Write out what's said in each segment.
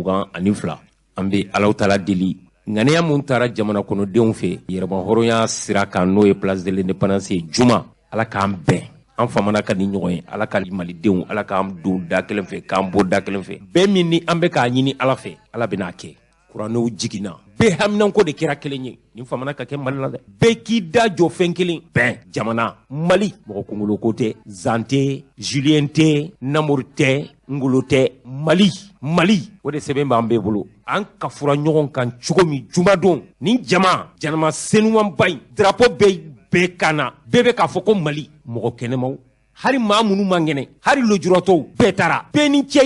2022 an bɛ Alahu Taala deli ŋaniya mun taara jamana kɔnɔdenw fɛ yɛrɛma hɔrɔnya sira kan n'o ye place de l'indépendance ye juma Ala k'an bɛn an famana ka ni ɲɔgɔn ye Ala ka malidenw Ala k'an don da kelen fɛ k'an bɔ da kelen fɛ bɛɛ min ni an bɛ k'a ɲini Ala fɛ Ala bɛn'a kɛ kuranɛw jiginna bɛɛ haminanko de kɛra kelen ye nin famana ka kɛ Mali la dɛ bɛɛ k'i da jɔ fɛn kelen bɛn jamana Mali mɔgɔ kunkolo ko tɛ Zan tɛ Julien tɛ Namori tɛ Ngolo tɛ Mali o de sɛbɛn b'an bɛɛ bolo an ka fura ɲɔgɔn kan cogo min jumadon ni jama janama senumanba in drapeau bɛɛ kana bɛɛ bɛ k'a fɔ ko Mali mɔgɔ kɛnɛmaw hari maa minnu man kɛnɛ hari lojuratɔw bɛɛ taara bɛɛ ni cɛ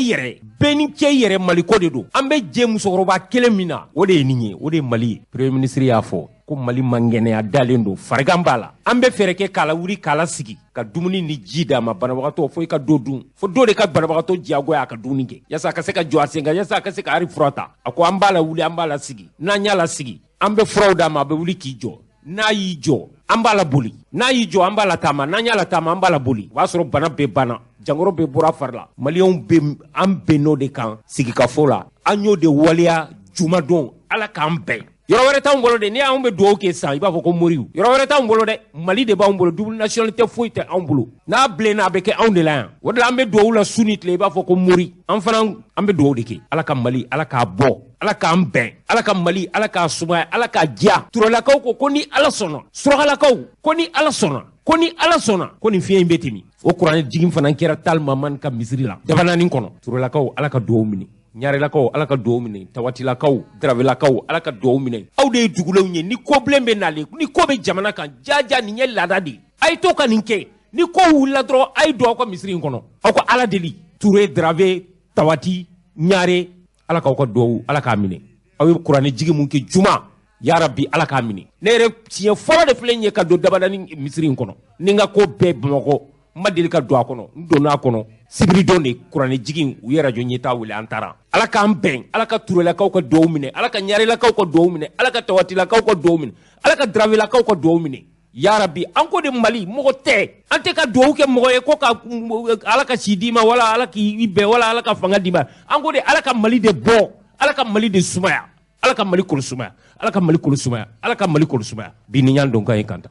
yɛrɛ Mali ko de don an bɛ jɛ musokɔrɔba kelen min na o de ye nin ye o de ye Mali ye premier ministre y'a fɔ ko Mali man kɛnɛya dalen don farigan b'a la an bɛ fɛrɛ kɛ k'a la wuli k'a la sigi ka dumuni ni ji d'a ma banabagatɔ fo i ka dɔ dun fo dɔ de ka banabagatɔ diyagoya a ka dumuni kɛ yasa a ka se ka jɔ a sen kan yasa a ka se ka hari fura ta a ko an b'a la wuli an b'a la sigi n'an y'a la sigi an bɛ furaw d'a ma a bɛ wuli k'i jɔ n'a y'i jɔ an b'a la boli n'a y'i jɔ an b'a la taama n'an y'a la taama an b'a la boli o b'a sɔrɔ bana bɛɛ banna jangoro bɛɛ bɔra fari la maliyɛnw bɛ an bɛn n'o de kan sigikafo la an y'o de waleya jumadon Ala k'an bɛn yɔrɔ wɛrɛ t'anw bolo dɛ ni anw bɛ dugawu kɛ san i b'a fɔ ko moriw yɔrɔ wɛrɛ t'anw bolo dɛ Mali de b'anw bolo double nationalité foyi tɛ anw bolo n'a bilenna a bɛ kɛ anw de la yan o de la an bɛ dugawu la su ni tile i b'a fɔ ko mori an fana an bɛ dugawu de kɛ Ala ka Mali Ala k'a bɔ Ala k'an bɛn Ala ka Mali Ala k'a sumaya Ala k'a diya turalakaw ko ni Ala sɔnna surakalakaw ko ni Ala sɔnna ko nin fiɲɛ in bɛ tɛmɛ o kuranɛ jigin fana kɛra Tal Mamani ka misiri la jabanani kɔnɔ turalakaw Ala ka dugawu minɛ ɲarelakaw Ala ka dugawu minɛ tawatilakaw darabilakaw Ala ka dugawu minɛ aw de ye dugulenw ye ni ko bilen bɛ nalen ni ko bɛ jamana kan jaja nin ye laada de a ye to ka nin kɛ ni ko wulila dɔrɔn a ye don aw ka misiri in kɔnɔ aw ka Ala deli Ture Darave Tawati Ɲare Ala k'aw ka dugawu Ala k'a minɛ aw ye kuranɛ jigi mun kɛ juma ya Rabbi Ala k'a minɛ ne yɛrɛ tiɲɛ fɔlɔ de filɛ ye ka don dabadani misiri in kɔnɔ ni n ka ko bɛɛ Bamakɔ n ma deli ka don a kɔnɔ n donna a kɔnɔ sibiridon de kuranɛ jigin u ye radio ɲɛtaa wele an taara Ala k'an bɛn Ala ka turelakaw ka dugawu minɛ Ala ka ɲarelakaw ka dugawu minɛ Ala ka tawatilakaw ka dugawu minɛ Ala ka darabilakaw ka dugawu minɛ ya Rabbi an ko de Mali mɔgɔ tɛ an tɛ ka dugawu kɛ mɔgɔ ye ko ka Ala ka si d'i ma wala Ala k'i bɛn wala Ala ka fanga d'i ma an ko de Ala ka Mali de bɔ Ala ka Mali de sumaya Ala ka Mali kolo sumaya Ala ka Mali kolo sumaya Ala ka Mali kolo sumaya bi ni ɲan don kan ye kanta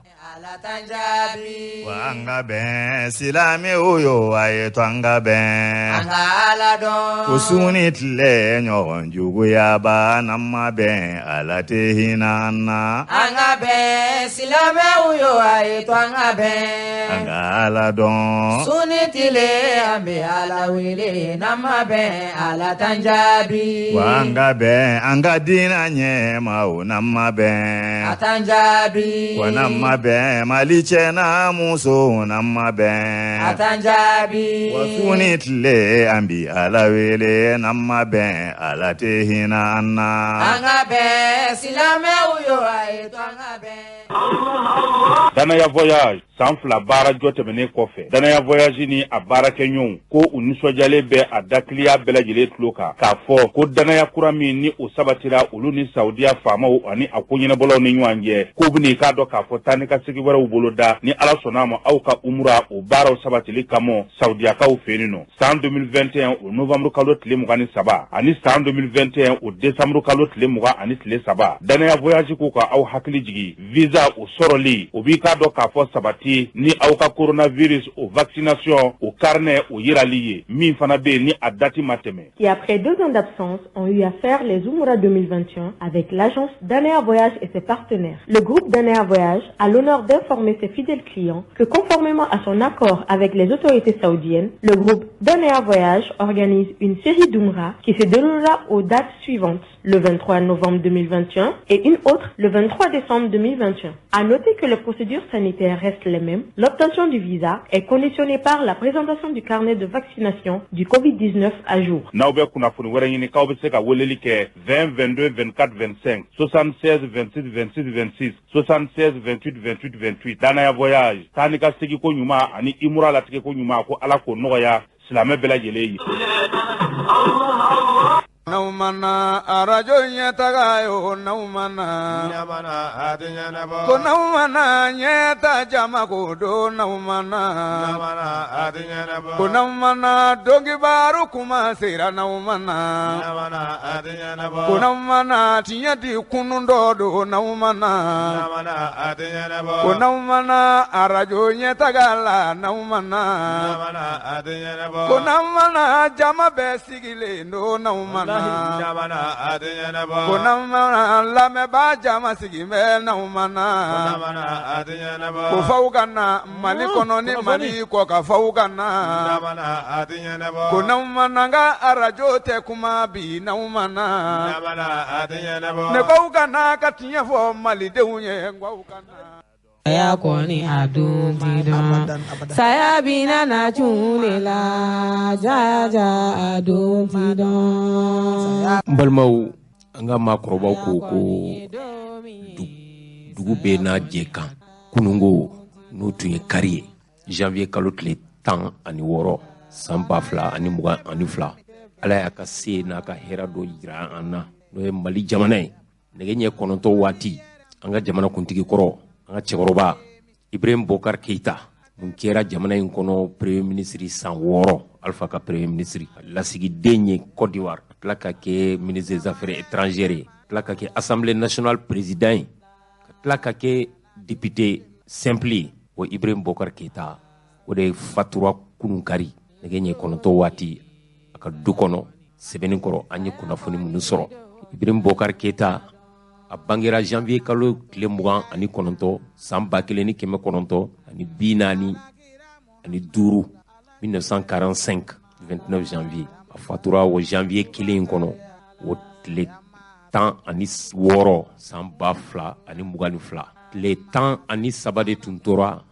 wa anga ben silame uyo aye twanga ben anga ala don usuni tle nyon jugu ya ba namma ben ala tehinana anga ben silame uyo aye twanga ben anga ala don suni tle ambe ala wile namma ben ala tanjabi wa anga ben anga dina nyema o namma ben atanjabi wa namma ben Maliche na muso namma ben atanjabi wasuni tle ambi ala wele namma ben ala tehina anna anga ben silame uyo ayeto anga ben Danaya Voyage san fila baara jɔ tɛmɛnen kɔfɛ Danaya Voyage ni a baarakɛɲɔgɔnw ko u nisɔndiyalen bɛ a dakiliya bɛɛ lajɛlen tulo kan k'a fɔ ko danaya kura min ni o sabatira olu ni Saudiya faamaw ani a ko ɲɛnabɔlaw ni ɲɔgɔn cɛ k'u bɛn'i k'a dɔn k'a fɔ taa ni ka segin wɛrɛw bolo da ni Ala sɔnna ma aw ka umura o baaraw sabatili kama Saudiyakaw fɛ yen nɔ san 2021 o novembre kalo tile 23 ani san 2021 o décembre kalo tile 23 Danaya Voyage k'u ka aw hakili jigi visa o sɔrɔli o b'i k'a dɔn k'a fɔ sabati ni aw ka coronavirus o vaccination o carnet o yirali ye min fana bɛ ni a dati ma tɛmɛ. Qui après 2 ans d'absence ont eu à faire les Umrah 2021 avec l'agence Danaya Voyage et ses partenaires. Le groupe Danaya Voyage a l'honneur d'informer ses fidèles clients que conformément à son accord avec les autorités saoudiennes, le groupe Danaya Voyage organise une série d'Umrah qui se déroulera aux dates suivantes, le 23 novembre 2021 et une autre le 23 décembre 2021. À noter que les procédures sanitaires restent les mêmes. L'obtention du visa est conditionnée par la présentation du carnet de vaccination du Covid-19 à jour. N'aw bɛ kunnafoni wɛrɛ ɲini k'aw bɛ se ka weleli kɛ 20 22 24 25 76 26 26 26 76 28 28 28 Danaya Voyage taa ni ka segin ko ɲuman ani imura latigɛ ko ɲuman ko Ala k'o nɔgɔya silamɛ bɛɛ lajɛlen ye. Naumana arajo nyeta yo naumana Namana adinya nabo. ko naumana nyeta jama ko do naumana Namana adinya nabo. ko naumana dongi baru kuma sera naumana Namana adinya nabo. ko naumana tinya di kunundo do naumana Namana adinya nabo. ko naumana arajo nyeta gala naumana Namana adinya nabo. ko naumana jama be sigile no naumana Namana adinya nabo. ko naumana lame ba jama sigime naumana Namana adinya nabo. ko fawgana mali kono ni mali ko ka fawgana Namana adinya nabo. ko naumana nga arajo te kuma bi naumana Namana adinya nabo. ne fawgana ka tinya fo mali de unye ngwawgana ya koni adun tidon saya bina na chulela ja adun tidon balimaw an ka maakɔrɔbaw ko dugu bɛɛ n'a jɛ kan kunungo n'o tun ye kari ye janvier kalo tile 16 san 2022 ala y'a ka se n'a ka hɛrɛ dɔ jira an na n'o ye mali jamana ye nɛgɛ ɲɛ 9 waati an ka jamana kuntigi kɔrɔ an ka cɛkɔrɔba Ibrahim Bokar Keita mun kɛra jamana in kɔnɔ premier ministre san 6 Alpha ka premier ministre lasigiden ye Côte d'Ivoire tila ka kɛ ministre des affaires étrangères ye tila ka kɛ assemblée nationale président ye tila ka kɛ député simple ye o Ibrahim Bokar Keita o de fatura kunun kari nɛgɛ ɲɛ 9 waati a ka du kɔnɔ sɛbɛnni kɔrɔ an ye kunnafoni minnu sɔrɔ Ibrahim Bokar Keita a bangera janvier kalo tile 29 san 1945 29 janvier a fatura o janvier kelen kɔnɔ o tile 16 san 2022 tile 13 de tun tora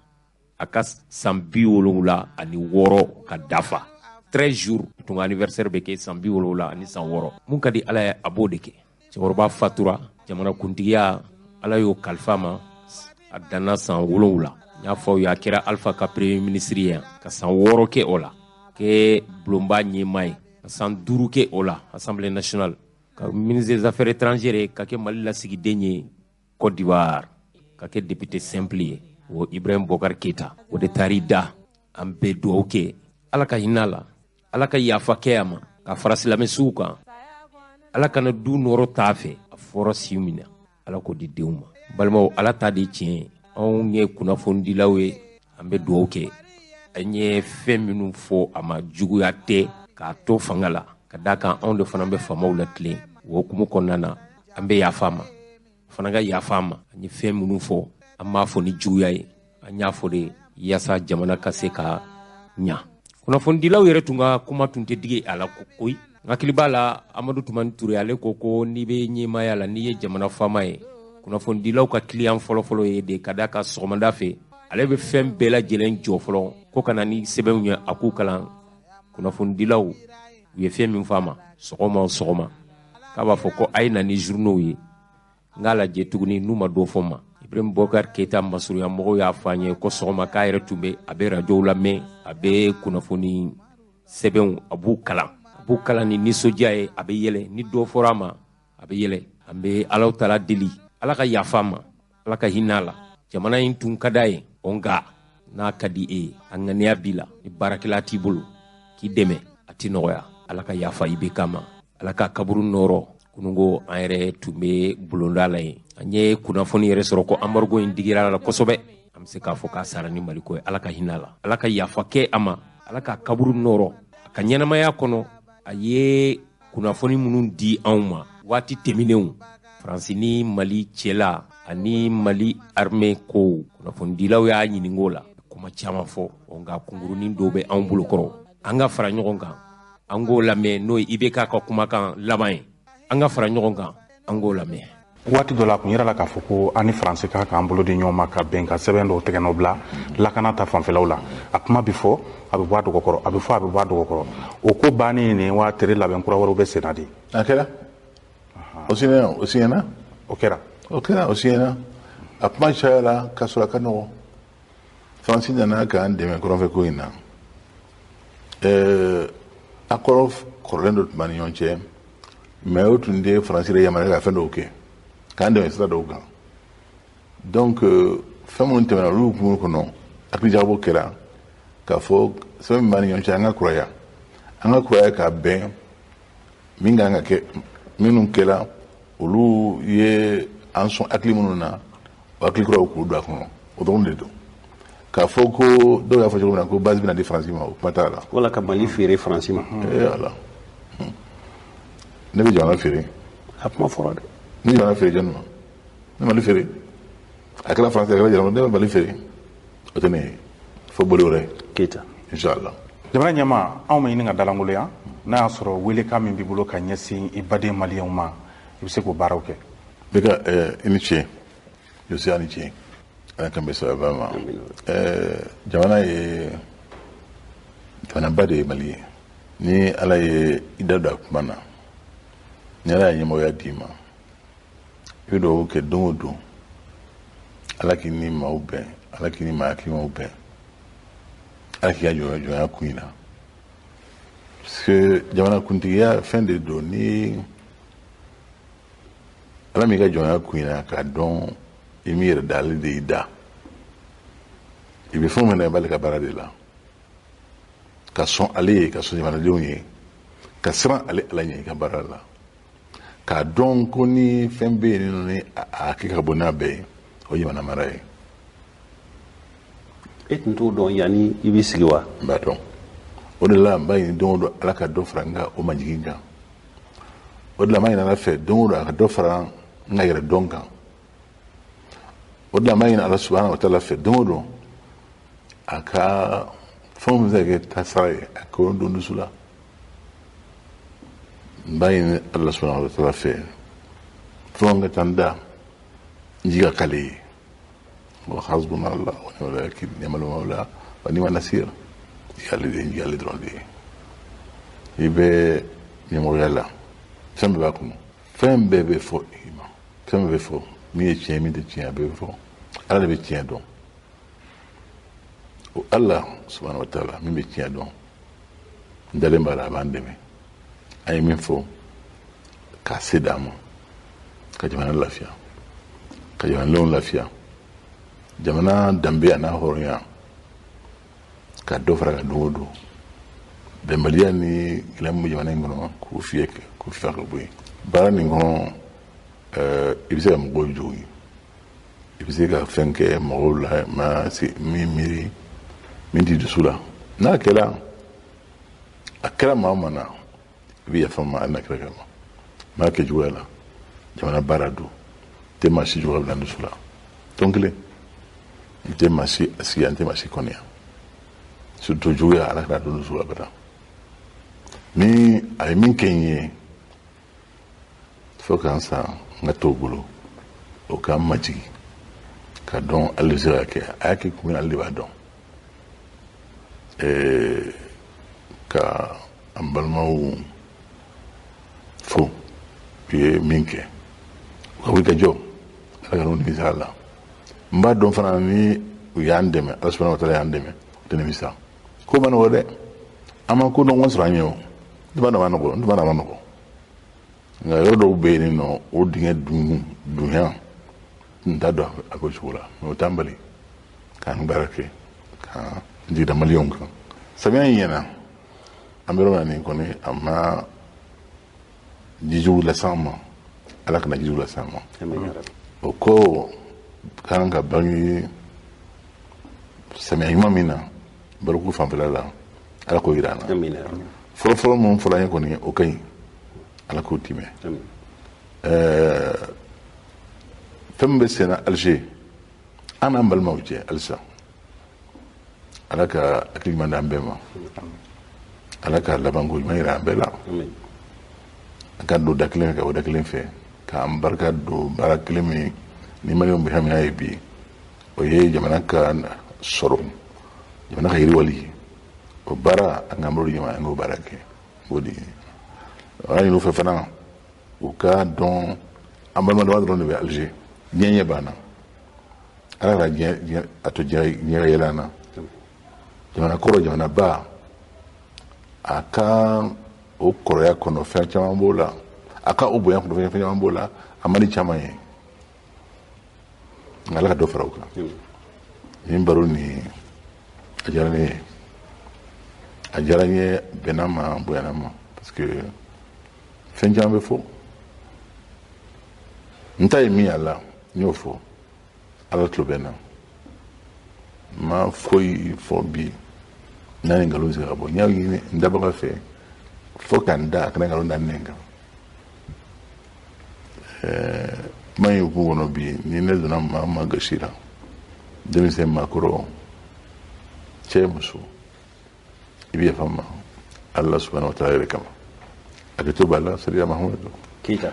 a ka san 76 ka dafa 13 jours tun ka anniversaire bɛ kɛ san 76 mun ka di ala ye a b'o de kɛ cɛkɔrɔba fatura jamana kuntigiya ala y'o kalifa ma a danna san 7 n y'a fɔ a kɛra Alpha ka premier ministre ye ka san 6 kɛ o la kɛ bulonba ɲɛma ye ka san 5 kɛ o la assemblée nationale ka ministre des affaires étrangères ka kɛ mali lasigiden ye Côte d'Ivoire ka kɛ député simple ye o Ibrahim Bokar Keita o de taar'i da an bɛ dugawu kɛ ala ka hinɛ la ala ka yafa kɛ a ma ka fara silamɛsuw kan ala kana du nɔrɔ t'a fɛ a fɔra siw minɛ ala k'o di denw ma balimaw ala ta di tiɲɛ anw ye kunnafonidilaw ye an bɛ dugawu kɛ an ye fɛn minnu fɔ a ma juguya tɛ k'a to fanga la ka da kan anw de fana bɛ faamaw la tilen o hukumu kɔnɔna na an bɛ yafa ma fana ka yafa ma an ye fɛn minnu fɔ an m'a fɔ ni juguya ye an y'a fɔ de yaasa jamana ka se ka ɲa kunnafonidilaw yɛrɛ tun ka kuma tun tɛ digi a la koyi hakili b'a la Amadu Tumani Ture ale ko n'i bɛ ɲɛmaaya la n'i ye jamana faama ye kunnafonidilaw ka client fɔlɔfɔlɔ ye de ka da ka sɔgɔmada fɛ ale bɛ fɛn bɛɛ lajɛlen jɔ fɔlɔ ko kana ni sɛbɛnw ye a k'u kalan kunnafonidilaw u ye fɛn min fɔ a ma sɔgɔma o sɔgɔma k'a b'a fɔ ko a ye na ni journaux ye n k'a lajɛ tuguni n'u ma dɔ fɔ n ma Ibrahim Bokar Keita masurunya mɔgɔw y'a fɔ an ye ko sɔgɔma k'a yɛrɛ tun bɛ a bɛ radios lamɛn a bɛ kunnafoni sɛbɛnw a b'u kalan b'u kalan ni nisɔndiya ye a bɛ yɛlɛ ni dɔ fɔra a ma a bɛ yɛlɛ an bɛ Alahu Taala deli ala ka yafa ma ala ka hinɛ a la jamana in tun ka d'a ye nka n'a ka di e ye a ŋaniya b'i la ni baarakɛla t'i bolo k'i dɛmɛ a ti nɔgɔya ala ka yafa i bɛ kama ala ka kaburu nɔrɔ kunungo an yɛrɛ tun bɛ bulonda la yen an ye kunnafoni yɛrɛ sɔrɔ ko embargo in digira la kosɛbɛ an bɛ se k'a fɔ k'a sara ni maliko ye ala ka hinɛ a la ala ka yafa kɛ a ma ala ka kaburu nɔrɔ a ka ɲɛnamaya kɔnɔ a ye kunnafoni minnu di anw ma waati tɛmɛnenw Faransi ni Mali cɛla ani Mali armée ko kunnafonidilaw y'a ɲininko la kuma caman fɔ nka kunkurunin dɔw bɛ anw bolokɔrɔ an ka fara ɲɔgɔn kan an k'o lamɛn n'o ye IBK ka kumakan laban ye an ka fara ɲɔgɔn kan an k'o lamɛn waati dɔ la a kun yɛrɛ la k'a fɔ ko an ni Faransi ka k'an bolo di ɲɔgɔn ma ka bɛn ka sɛbɛn dɔw tɛgɛ nɔ bila lakana ta fanfɛlaw la a kuma bɛ fɔ a bɛ bɔ a dɔgɔ kɔrɔ a bɛ fɔ a bɛ bɔ a dɔgɔ kɔrɔ o ko bannen nin wa tere labɛn kura wɛrɛw bɛ sen na de a kɛra o siɲɛna o kɛra o siɲɛna a kuma cayara ka sɔrɔ a ka nɔgɔ Faransi nana k'an dɛmɛ kɔrɔnfɛ ko in na accord kɔrɔlen dɔ tun b'an ni ɲɔgɔn cɛ mais o tun tɛ faransi de yamaruya ka fɛn dɔw kɛ k'an dɛmɛ sira dɔw kan donc fɛn minnu tɛmɛna olu hukumu kɔnɔ hakilijakabɔ kɛra k'a fɔ sɛbɛn min b'an ni ɲɔgɔn cɛ an ka kuraya ka bɛn min kan ka kɛ minnu kɛra olu ye an sɔn hakili minnu na o hakili kuraw k'u don a kɔnɔ o dɔrɔn de don k'a fɔ ko dɔw y'a fɔ cogo min na ko base bɛna di faransi ma o kuma t'a la wala ka Mali feere faransi ma ala ne bɛ jamana feere a kuma fɔra dɛ ne jamana feere jɔnni ma ne Mali feere a kɛra faransi a kɛra jamana ne bɛ Mali feere o tɛ ne ye fo boli wɛrɛ Keita inshallah jamana ɲɛma anw ma ɲini ka dalangoloya n'a y'a sɔrɔ welekan min b'i bolo ka ɲɛsin i baden maliyɛnw ma i bɛ se k'o baaraw kɛ bɛ ka i ni ce Jose a ni ce ala kan bɛ sababa ma jamana ye jamanaba de ye Mali ye ni ala ye i da don a kuma na ni ala ye ɲɛmɔgɔya d'i ma i bɛ dugawu kɛ don o don ala k'i ni maaw bɛn ala k'i ni maa hakilimaw bɛn ala k'i ka jɔnya kun i la parce que jamana kuntigiya fɛn de don ni ala m'i ka jɔnya kun i la k'a dɔn i m'i yɛrɛ da ale de y'i da i bɛ fɛn min na i b'ale ka baara de la ka sɔn ale ye ka sɔn jamanadenw ye ka siran ale ala ɲɛ i ka baara la k'a dɔn ko ni fɛn bɛ yen ni a kɛ ka bɔ n'a bɛɛ ye o ye jamana mara ye e tun t'o dɔn yanni i b'i sigi wa n b'a dɔn o de la n b'a ɲini don o don ala ka dɔ fara n ka o majigin kan o de la n b'a ɲini ala fɛ don o don a ka dɔ fara n ka yɛrɛ dɔn kan o de la n b'a ɲini ala subahana wa taala fɛ don o don a ka fɛn min bɛ se ka kɛ taasira ye a k'o don dusu la n b'a ɲini ala subahana wa taala fɛ fɛn ka taa n da n ji ka k'ale ye wa hasbuna Allah wa ni'mal wakil ni'mal mawla wa ni'man nasir yàlla dɔrɔn de ye i bɛ ɲɛmɔgɔya la fɛn bɛɛ b'a kɔnɔ fɛn bɛɛ bɛ fɔ i ma fɛn bɛɛ bɛ fɔ min ye tiɲɛ min tɛ tiɲɛ a bɛɛ bɛ fɔ ala de bɛ tiɲɛ dɔn o ala subhanahu wa taala min bɛ tiɲɛ dɔn n dalen b'a la a b'an dɛmɛ an ye min fɔ k'a se d'an ma ka jamana lafiya ka jamanadenw lafiya jamana danbe a n'a hɔrɔnya ka dɔ fara ka don o don bɛnbaliya ni gɛlɛya min bɛ jamana in kɔnɔ k'o fiyɛ ka bɔ yen baara nin kɔnɔ i bɛ se ka mɔgɔw jogi i bɛ se ka fɛn kɛ mɔgɔw la min miiri min t'i dusu la n'a kɛra a kɛra maa o maa na i bɛ yafa ma hali n'a kɛra kama n'a kɛ juguya la jamana baara don tɛ maa si juguya bila n dusu la tɔn kelen n tɛ maa si siya n tɛ maa si kɔniya surtout juguya ala kana don dusu la bada ni a ye min kɛ n ye fo k'an san n ka t'o bolo o k'an majigi ka dɔn ale bɛ se ka kɛ a y'a kɛ kun min ale de b'a dɔn ka an balimaw fo u ye min kɛ u ka wuli ka jɔ ala ka n'u nimisa la n b'a dɔn fana ni u y'an dɛmɛ ala subahana wa taala y'an dɛmɛ u tɛ nimisa ko ma nɔgɔ dɛ an ma ko dɔn sɔrɔ an ye o n tɛ b'a dɔn a ma nɔgɔ n tɛ b'a dɔn a ma nɔgɔ nka yɔrɔ dɔw bɛ yen nɔ o dingɛ dunya n t'a dɔn a ko cogo la mɛ o t'an bali k'an baara kɛ ka jigida maliyɛnw kan samiya in ɲɛna an bɛ yɔrɔ min na nin kɔni a ma jijugu las'an ma ala kana jijugu las'an ma o ko kan ka bange samiya ɲuman min na baroko fanfɛla la ala k'o jira an na fɔlɔfɔlɔ minnu fɔra an ye kɔni o ka ɲi ala k'o timɛ fɛn min bɛ senna Alger an n'an balimaw cɛ halisa ala ka hakili ɲuman d'an bɛɛ ma ala ka labanko ɲuman jira an bɛɛ la an ka don da kelen fɛ ka bɔ da kelen fɛ k'an barika don baara kelen min ni maliyɛnw bɛ hamiya ye bi o ye jamana ka sɔrɔ jamana ka yiriwali o baara an k'an bolo di ɲama an k'o baara kɛ o de an ɲini u fɛ fana u ka dɔn an balima dama dɔrɔn de bɛ Alger diɲɛ ɲɛ banna ala ka a to diɲɛ ka yɛlɛ an na jamana kɔrɔ jamana ba a ka o kɔrɔya kɔnɔ fɛn caman b'o la aka o boyan ko fɛn caman b'o la a man di caman ye nka ala ka dɔ fara o kan nin baro nin a diyara ne ye a diyara n ye bɛnna ma bonyana ma parce que fɛn caman bɛ fɔ n ta ye min y'a la n y'o fɔ ala tulo bɛ na ma foyi fɔ bi n'a ye nkalon sigi ka bɔ n y'a ɲini n dabaga fɛ fo ka n da a kana nkalon da ne kan kuma in hukumu kɔnɔ bi ni ne donna maa ma gasi la denmisɛn maakɔrɔ cɛ muso i bɛ yafa n ma ala subahanahu wa taala yɛrɛ kama hakɛto b'a la sadiya mahamadu keyita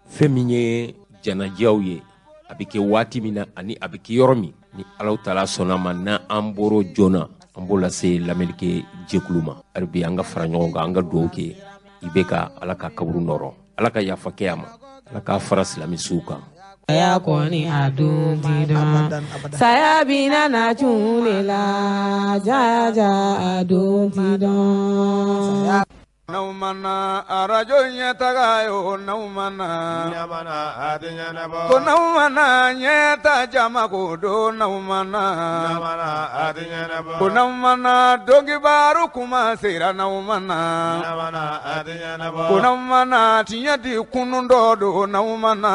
fɛn min ye janajaw ye a bɛ kɛ waati min na ani a bɛ kɛ yɔrɔ min ni Alahu Taala sɔnna ma n'an bɔr'o joona an b'o lase lamɛnnikɛ jɛkulu ma hali bi an ka fara ɲɔgɔn kan an ka dugawu kɛ i bɛ ka ala ka kaburu nɔrɔ ala ka yafa kɛ a ma ala k'a fara silamɛsuw kan saya kɔni a dun ti dɔn saya bina na cun de la jaja a dun ti dɔn Naumana arajo nyetaga yo naumana nyamana adinya nabo ko naumana nyeta jama ko do naumana nyamana adinya nabo ko naumana dogi baru kuma sera naumana nyamana adinya nabo ko naumana tinya di kunundo do naumana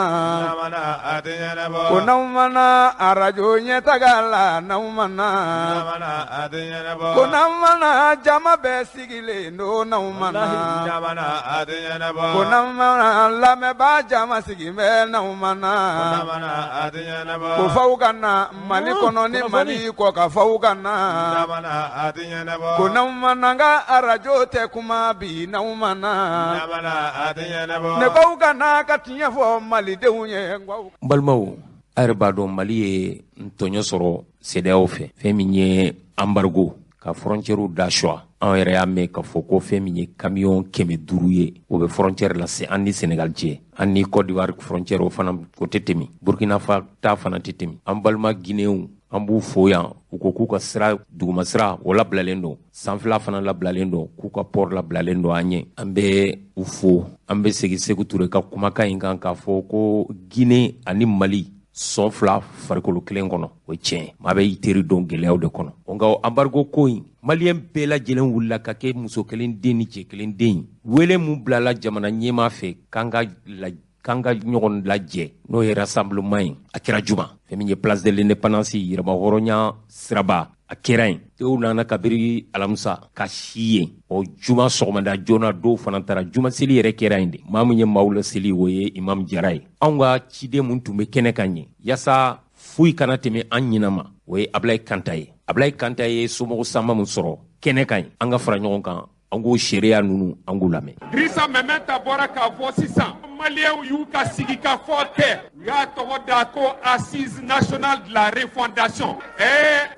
nyamana adinya nabo ko naumana arajo nyetaga la naumana nyamana adinya nabo ko naumana jama besigile no naumana jamana adinya nabo kunamana lame ba jama sigime na umana jamana adinya nabo ko faugana mali kono ni mali ko ka faugana jamana adinya nabo kunamana nga arajo te kuma bi na umana jamana adinya nabo ne faugana ka tinya fo mali de unye ngwa balmaw arba do mali ye ntonyo soro CEDEAO fɛ fɛn min ye embargo ka frontière da choix an yɛrɛ y'a mɛn ka fɔ ko fɛn min ye camion 500 ye o bɛ frontière la se an ni Sénégal cɛ an ni Côte d'Ivoire frontière o fana o tɛ tɛmɛ Burkina ta fana tɛ tɛmɛ an balima Guinéenw an b'u fo yan u ko k'u ka sira duguma sira o labilalen don sanfɛla fana labilalen don k'u ka port labilalen don an ye an bɛ u fo an bɛ segin Sékou Touré ka kumakan in kan k'a fɔ ko Guinée ani Mali sɔn fila farikolo kelen kɔnɔ o ye tiɲɛ maa bɛ i teri dɔn gɛlɛyaw de kɔnɔ nka embargo ko in maliyɛn bɛɛ lajɛlen wulila ka kɛ muso kelen den ni cɛ kelen den wele mun bilala jamana ɲɛmaa fɛ k'an ka ɲɔgɔn lajɛ n'o ye rassemblement ye a kɛra juma fɛn min ye place de l'indépendance yɛrɛmahɔrɔnya siraba a kɛra yen tew nana kabiri alamisa ka si yen o juma sɔgɔmada joona dɔw fana taara juma seli yɛrɛ kɛra yen de maa min ye mawula seli o ye imam jara ye anw ka ciden mun tun bɛ kɛnɛ kan ye yaasa foyi kana tɛmɛ an ɲina ma o ye Ablaye Kanta ye Ablaye Kanta ye somɔgɔ sama min sɔrɔ kɛnɛ kan ye an ka fara ɲɔgɔn kan an k'o seereya ninnu an k'u lamɛn. Drissa Memeta bɔra k'a fɔ sisan maliyɛnw y'u ka sigi ka fɔ kɛ u y'a tɔgɔ da ko assise nationale de la refondation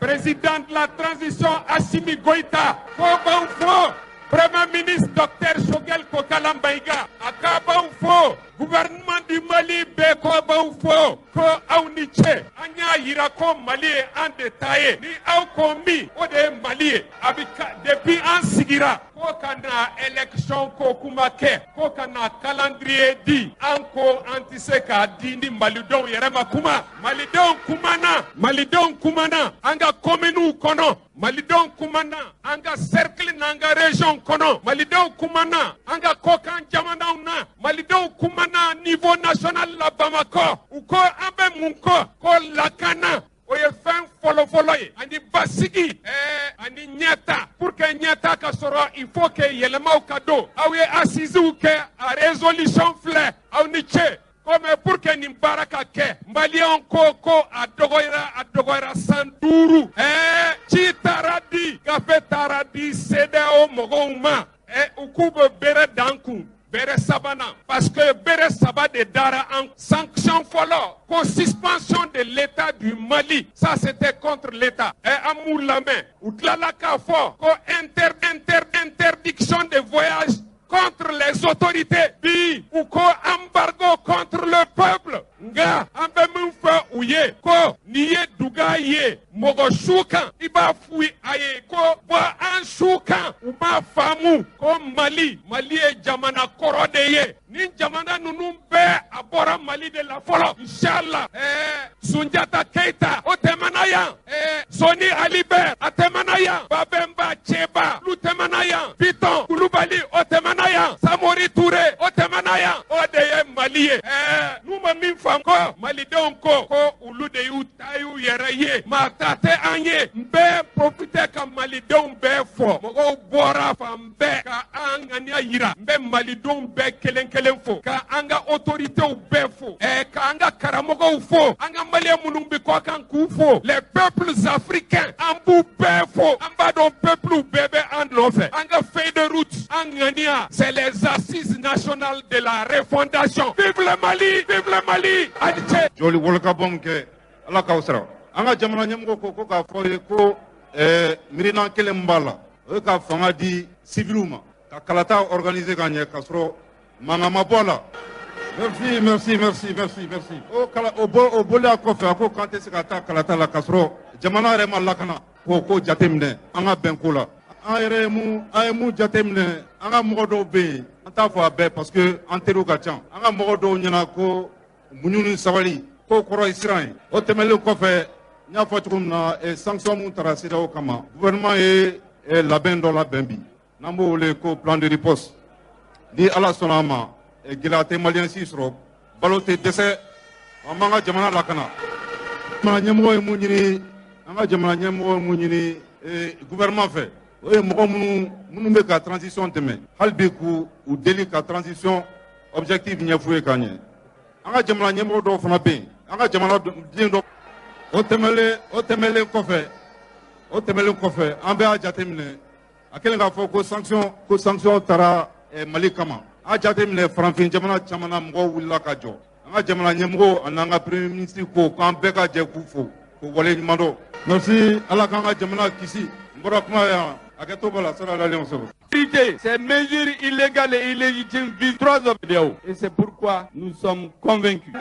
président de la transition Assimi Goïta ko b'anw fo premier ministre docteur Choguel Kokala Maïga a k'a b'anw fo gouvernement du Mali bɛɛ ko b'anw fo ko aw ni ce an y'a yira ko Mali ye an de ta ye ni aw ko min o de ye Mali ye a bɛ depuis an sigira ko ka na élection ko kuma kɛ ko ka na calendrier di an ko an tɛ se k'a di ni malidenw yɛrɛ ma kuma malidenw kumana an ka communew kɔnɔ malidenw kumana an ka cercle n'an ka région kɔnɔ malidenw kumana an ka kɔkan jamanaw na malidenw kumana niveau national la Bamako u ko an bɛ mun kɔ ko lakana o ye fɛn fɔlɔfɔlɔ ye ani basigi ani ɲɛta pour que ɲɛta ka sɔrɔ il faut que yɛlɛmaw ka don aw ye assises kɛ a résolution filɛ aw ni ce ko mais pour que nin baara ka kɛ maliyɛnw ko a dɔgɔyara san 5 ci taara di gafe taara di CEDEAO mɔgɔw ma u k'u bɛ bere dan kun bere sabanan parce que bere saba de dara en sanction fɔlɔ ko suspension de l'état du Mali ça c'était contre l'état an m'u lamɛn u tilala k'a fɔ ko interdiction de voyage contre les autorités bi u ko embargo contre le peuple nga an bɛ min fɔ u ye ko nin ye duga ye mɔgɔ su kan i b'a f'u a ye ko bɔ an su kan u b'a faamu ko Mali ye jamana kɔrɔ de ye ni jamana ninnu bɛɛ a bɔra Mali de la fɔlɔ inshallah Sunjata Keita o tɛmɛna yan Soni Ali Ber a tɛmɛna yan Babemba Cheba olu tɛmɛna yan Bitɔn Kulubali o tɛmɛna yan Samori Ture o tɛmɛna yan o de ye Mali ye n'u ma min faamu ko malidenw ko olu de y'u ta y'u yɛrɛ ye maa ta tɛ an ye n bɛ profiter ka malidenw bɛɛ fɔ mɔgɔw bɔra fan bɛɛ ka an ŋaniya yira n bɛ malidenw bɛɛ kelen kelen fo ka an ka autorités bɛɛ fo ka an ka karamɔgɔw fo an ka maliyɛn minnu bi kɔ kan k'u fo les peuples africains an b'u bɛɛ fo an b'a dɔn peuples bɛɛ bɛ an nɔfɛ an ka feuille de route an ŋaniya c'est les assises nationales de la refondation. Vive le Mali, vive le Mali. Adieu. Joli wolka bom ke ala k'aw sara an ka jamana ɲɛmɔgɔ ko k'a fɔ ye ko miirina kelen b'a la o ye ka fanga di civiliw ma ka kalata organiser ka ɲɛ ka sɔrɔ mankan ma bɔ a la. Merci. O bɔlen kɔfɛ a ko k'an tɛ se ka taa kalata la ka sɔrɔ jamana yɛrɛ ma lakana k'o jateminɛ an ka bɛnko la. An ye mun jateminɛ an ka mɔgɔ dɔw bɛ yen an t'a fɔ a bɛɛ parce que an teriw ka ca an ka mɔgɔ dɔw ɲɛna ko muɲu ni sabali k'o kɔrɔ ye siran ye o tɛmɛnen kɔfɛ n y'a fɔ cogo min na sanction mun tara CEDEAO kama gouvernement ye labɛn dɔ labɛn bi n'an b'o wele ko plan de riposte ni ala sɔnna a ma gɛlɛya tɛ maliyɛn si sɔrɔ balo tɛ dɛsɛ an b'an ka jamana lakana jamana ɲɛmɔgɔ ye mun ɲini an ka jamana ɲɛmɔgɔ ye mun ɲini gouvernement fɛ o ye mɔgɔ minnu bɛ ka transition tɛmɛ hali bi k'u deli ka transition objectif ɲɛf'u ye ka ɲɛ an ka jamana ɲɛmɔgɔ dɔw fana bɛ yen an ka jamana den dɔ o tɛmɛlen kɔfɛ an bɛ jateminɛ a kɛlen k'a fɔ ko sanction taara Mali kama a jateminɛ farafin jamana caman na mɔgɔw wulila ka jɔ an ka jamana ɲɛmɔgɔ ani an ka premier ministre ko k'an bɛɛ ka jɛ k'u fo k'u wale ɲuman dɔn merci ala k'an ka jamana kisi n bɔra kuma yan. Ces mesures illégales et illégitimes visent 3 objectifs. Et c'est pourquoi nous sommes convaincus.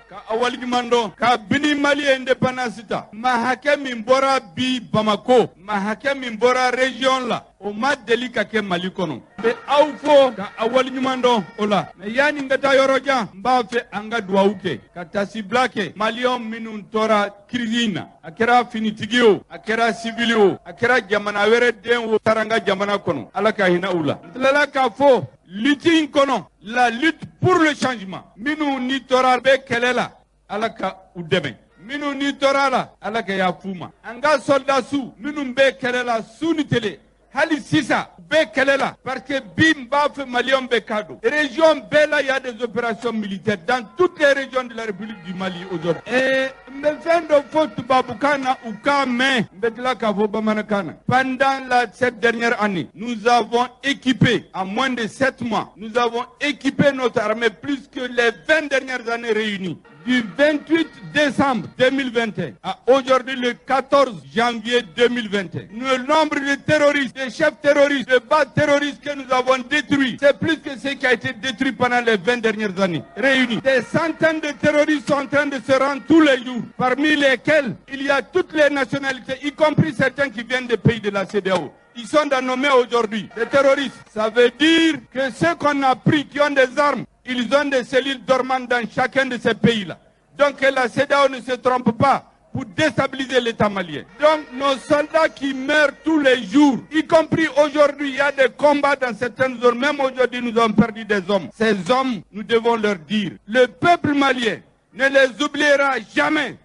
Ka awaligimando ka bini Mali indépendance ta ma hakɛ min bɔra bi Bamako ma hakɛ min bɔra région la o ma deli ka kɛ Mali kɔnɔ bɛ aw fo ka awaligimando o la mais yani n ka taa yɔrɔ jan n b'a fɛ an ka duwawu kɛ ka tasibila kɛ maliyɛnw minnu tɔra crise in na a kɛra finitigi o a kɛra civil o a kɛra jamana wɛrɛ den o taara n ka jamana kɔnɔ ala ka hinɛ u la n tilala k'a fɔ lutte in kɔnɔ la lutte pour le changement minnu ni tora bɛ kɛlɛ la ala ka u dɛmɛ minnu ni tora la ala ka yafu ma an ka soldats minnu bɛ kɛlɛ la su ni tele hali sisan bɛɛ kɛlɛ la parce que bi n b'a fɛ maliyɛnw bɛ k'a dɔn région bɛɛ la y a des opérations militaires dans toutes les régions de la République du Mali aujourd'hui n bɛ fɛn dɔ fɔ tubabukan na u k'a mɛn n bɛ tila k'a fɔ bamanankan na pendant cette dernière année nous avons équipé en moins de 7 mois nous avons équipé notre armée plus que les 20 dernières années réunies. Du 28 décembre 2021 à aujourd'hui le 14 janvier 2021. Le nombre de terroristes, de chefs terroristes, de bases terroristes que nous avons détruits, c'est plus que ce qui a été détruit pendant les 20 dernières années. Réunis. Des centaines de terroristes sont en train de se rendre tous les jours, parmi lesquels il y a toutes les nationalités, y compris certains qui viennent des pays de la CEDEAO. Ils sont nommés aujourd'hui des terroristes. Ça veut dire que ceux qu'on a pris qui ont des armes, ils ont des cellules dormantes dans chacun de ces pays-là. Donc la CEDEAO ne se trompe pas pour déstabiliser l'État malien. Donc nos soldats qui meurent tous les jours, y compris aujourd'hui, il y a des combats dans certaines zones. Même aujourd'hui, nous avons perdu des hommes. Ces hommes, nous devons leur dire, le peuple malien ne les oubliera jamais.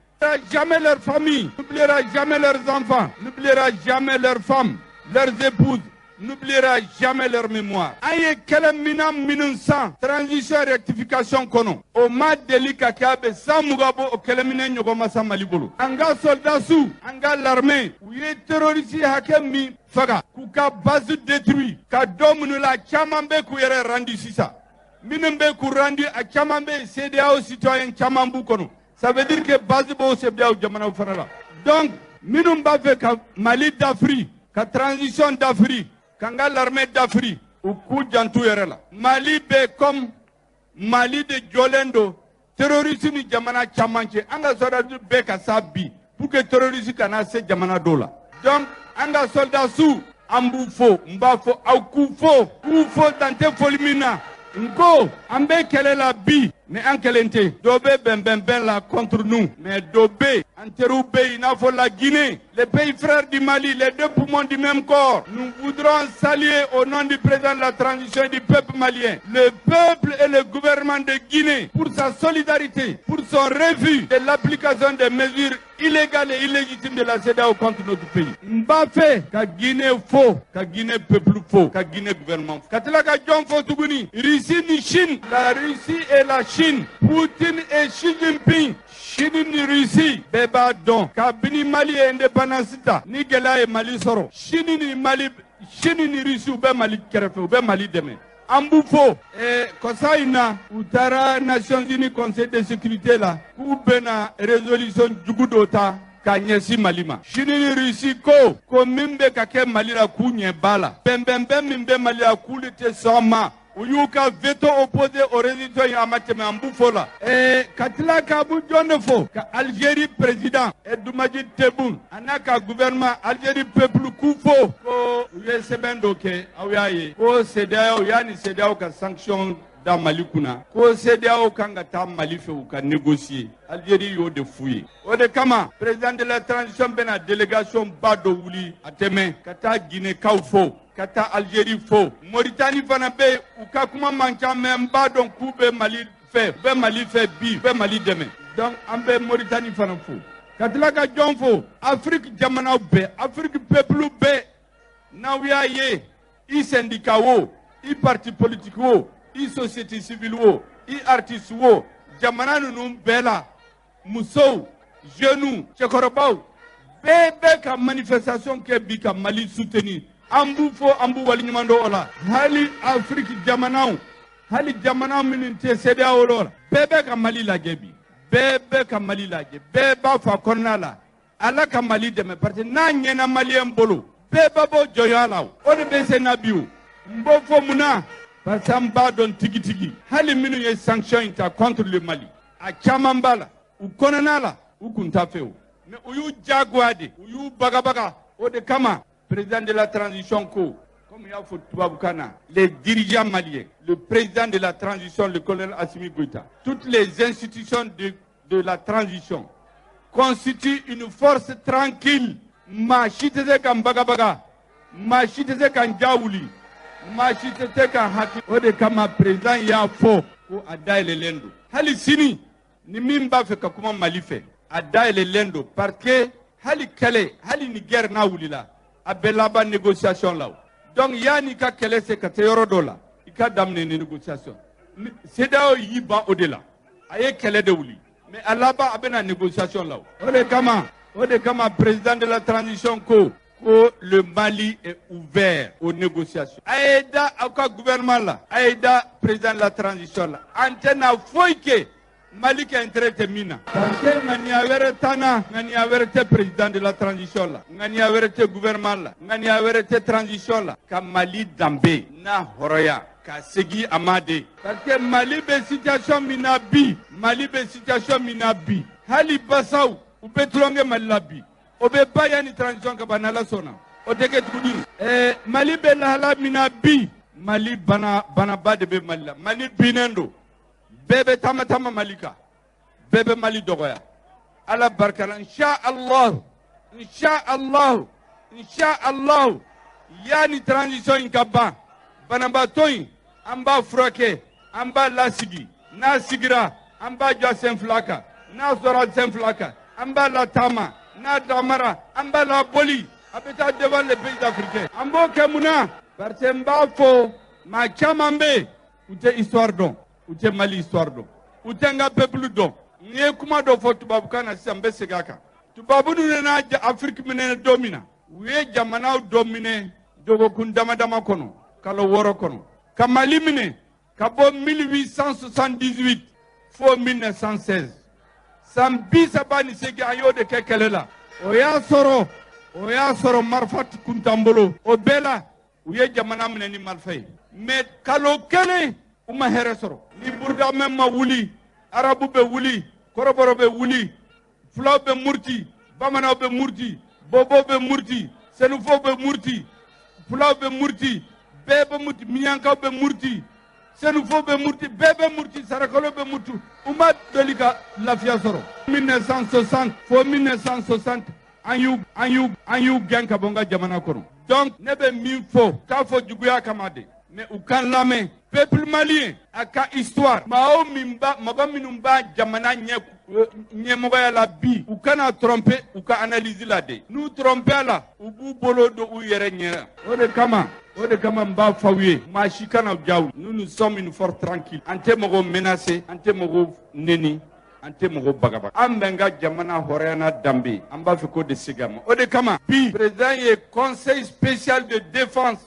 Jamais leurs familles, n'oubliera jamais leurs enfants, n'oubliera jamais leurs femmes, leurs épouses, n'oubliera jamais leur mémoire. Aye kelemina minunsan transition et rectification kono. O ma deli kakabe sa mugabo o kelemina nyogoma sa malibolo. Anga soldatsu, anga l'armée, uye terroriste hakemi faga. Kuka base détruit. Ka domunu la chamambe kuyere rendu sisa. Minumbe ku rendu a chamambe CEDEAO citoyen chamambu kono. Ça veut dire que base bo CEDEAO jamana farala. Donc minumba fe ka Mali d'Afrique, ka transition d'Afrique. Kanga l'armée d'Afrique, ou Koujantou Yerela. Mali be comme Mali de Jolendo, terrorisme ni jamana chamanche, anga soradu be ka sabi. pour que terroristes kana se jamana dɔ la. Donc an ka soldats su an b'u fo n b'a fɔ aw k'u fo dan tɛ foli min na n ko an bɛ kɛlɛ la bi mais an kɛlen tɛ dɔ bɛ bɛnbɛnbɛn la contre nous mais dɔ bɛ an teriw bɛ yen i n'a fɔ la Guinée les pays frères du Mali les deux poumons du même corps. Nous voudrons saluer au nom du président de la transition et du peuple malien le peuple et le gouvernement de Guinée pour sa solidarité, pour son refus de l'application des mesures illégales et illégitimes de la CEDEAO contre notre pays. Mba fait ka Guinée faux, ka Guinée peuple faux, ka Guinée gouvernement. Katila ka John faux tuguni, Russie ni Chine, la Russie et la Chine, Poutine et Xi Jinping. Chine ni Russie, beba don, kabini Mali indépendance ta, ni gela e Mali soro. Chine ni Russie ou be Mali kerefe, ou be Mali deme. Ambufo, kosaina, utara Nations Unies Conseil de sécurité là, kubena résolution jugudota, kanyesi Malima. Chine ni Russie ko mimbe kake Mali la kunye bala. Bembembe mimbe Mali la kulite sama. Uyuka veto opposé au résultat yamateme ambufola. Katila kabu jonefo ka Algérie président Edoumadji Tebboune anaka gouvernement Algérie peuple kufo ko yesebendo ke awiaye ko CEDEAO yani CEDEAO ka sanction da Mali kuna ko CEDEAO kanga ta Mali fe ka négocier Algérie yo de fouiller o de kama président de la transition bena délégation bado wuli ateme kata Guinée kaufo kata Algérie fo Mauritanie fana be u ka kuma manka men ba don ku be Mali fe bi be Mali deme donc an be Mauritanie fana fo katila ka jon fo Afrique jamana be Afrique peuple be na wiya ye i syndicat wo i parti politique wo i société civile wo i artiste wo jamana nunu bela muso jeune cɛkɔrɔbaw bɛɛ ka manifestation kɛ bi ka Mali soutenir an b'u fo an b'u waliɲuman dɔn o la hali Afrique jamanaw hali jamana minnu tɛ CEDEAO la bɛɛ ka Mali lajɛ bi bɛɛ ka Mali lajɛ bɛɛ b'a fɔ a kɔnɔna la Ala ka Mali dɛmɛ parce que n'a ɲɛna maliyɛn bolo bɛɛ b'a bɔ jɔnya la o de bɛ se na bi o n b'o fɔ mun na parce que an b'a dɔn tigitigi hali minnu ye sanction in ta contre le Mali a caman b'a la u kɔnɔna la u kun t'a fɛ o mais u y'u jagoya de u y'u bagabaga o de kama président de la transition ko comme y'a fɔ tubabukan na les dirigeants maliens le président de la transition le colonel Assimi Goïta toutes les institutions de la transition constituent une force tranquille maa si tɛ se ka bagabaga maa si tɛ se ka jawuli maa si tɛ se ka haki o de kama président y'a fɔ ko a dayɛlɛlen don hali sini ni min b'a fɛ ka kuma Mali fɛ a dayɛlɛlen don parce que hali kɛlɛ hali ni guerre n'a wulila a bɛ laban négociation la donc yanni ka kɛlɛ se ka taa yɔrɔ dɔ la i ka daminɛ ni négociation CEDEAO y'i ban o de la a ye kɛlɛ de wuli mais a laban a bɛna négociation la o de kama président de la transition ko le Mali est ouvert aux négociations. Aïda au gouvernement là, Aïda président de la transition là. Antena foike Mali qui a intérêt mina. Parce que ngani avere tana, ngani avere président de la transition là, ngani avere gouvernement là, ngani avere transition là. Ka Mali dambe na horoya, ka segi amade. Parce que Mali be situation mina bi, Hali basaw u betulonge Mali la bi. Obe baya ni transition ka banala sona oteke tukudi Mali be lahala mina bi Mali bana ba de be Mali la Mali binendo bebe tama Malika bebe Mali dogoya ala barkala insha Allah yani transition inkaba bana ba toy amba froke amba lasigi na sigira amba jasen flaka na zora sen flaka amba la tama na damara amba la boli abeta devant les pays africains ambo kemuna parce mba fo ma chamambe ute histoire don ute Mali histoire don ute nga peuple don nie kuma do fo tubabu kana sambe segaka tubabu nu na Afrique minen domina we jamana domine dogo kun dama kono kala woro kono ka Mali mine ka bo 1878 fo 1916 sambi sabani segi ayo de kekelela o ya soro marfat kuntambolo o bela uye jamana mine ni malfay mais kalo kele uma here soro ni burda memma wuli arabu be wuli koroboro be wuli fulaw be murti bamanaw be murti, bobo be murti, senufo be murti, pulaw be murti, bebe murti, miyankaw be murti, senufo be murti, bebe murti, sarakalo be murti. Uma dolika lafiya soro. 1960 fo 1960 an y'u gɛn ka bɔ n ka jamana kɔnɔ. Donc ne bɛ min fɔ k'a fɔ juguya kama de, mais u kan lamɛn. Peuple malien a ka histoire mɔgɔ minnu b'a jamana ɲɛmɔgɔya la bi u kana tromper u ka analyse la de. N'u tromper la u b'u bolo don u yɛrɛ ɲɛ. O de kama n b'a fɔ aw ye maa si kana jaw. Nous sommes une force tranquille. An tɛ mɔgɔ menacer, an tɛ mɔgɔ neni, an tɛ mɔgɔ bagabaga. An bɛ n ka jamana hɔrɔnyana danbe an b'a fɛ k'o de segin a ma. O de kama bi président ye conseil spécial de défense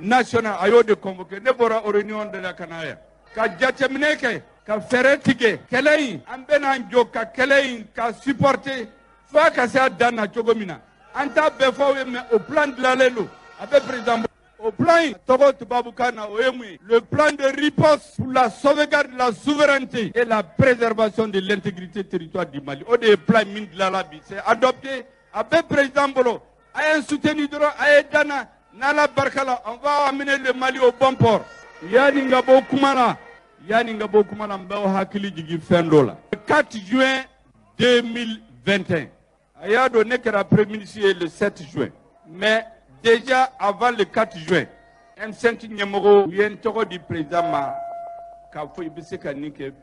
national a y'o de convoqué. Ne bɔra réunion de la kanaya ka jateminɛ kɛ ka fɛɛrɛ tigɛ kɛlɛ in an bɛna jɔ ka kɛlɛ in ka supporter f'a ka se a dan na cogo min na. An t'a bɛɛ fɔ aw ye mais o plan dilanlen don a bɛ président au plan tɔgɔ tubabukan na o ye mun ye le plan de riposte pour la sauvegarde de la souveraineté et la préservation de l'intégrité territoriale du Mali. O de ye plan min dilanla bi c'est adopté a bɛ président bolo a ye soutenu dɔrɔn a ye danna. N'ala barkala, on va amener le Mali au bon port. Yani nga bo kumana mbao hakili jigi fendola. Le 4 juin 2021, aya donné que la Premier ministre le 7 juin. Mais déjà avant le 4 juin, M5 Nyamoro yen toko du président ma ka fo ibise kanike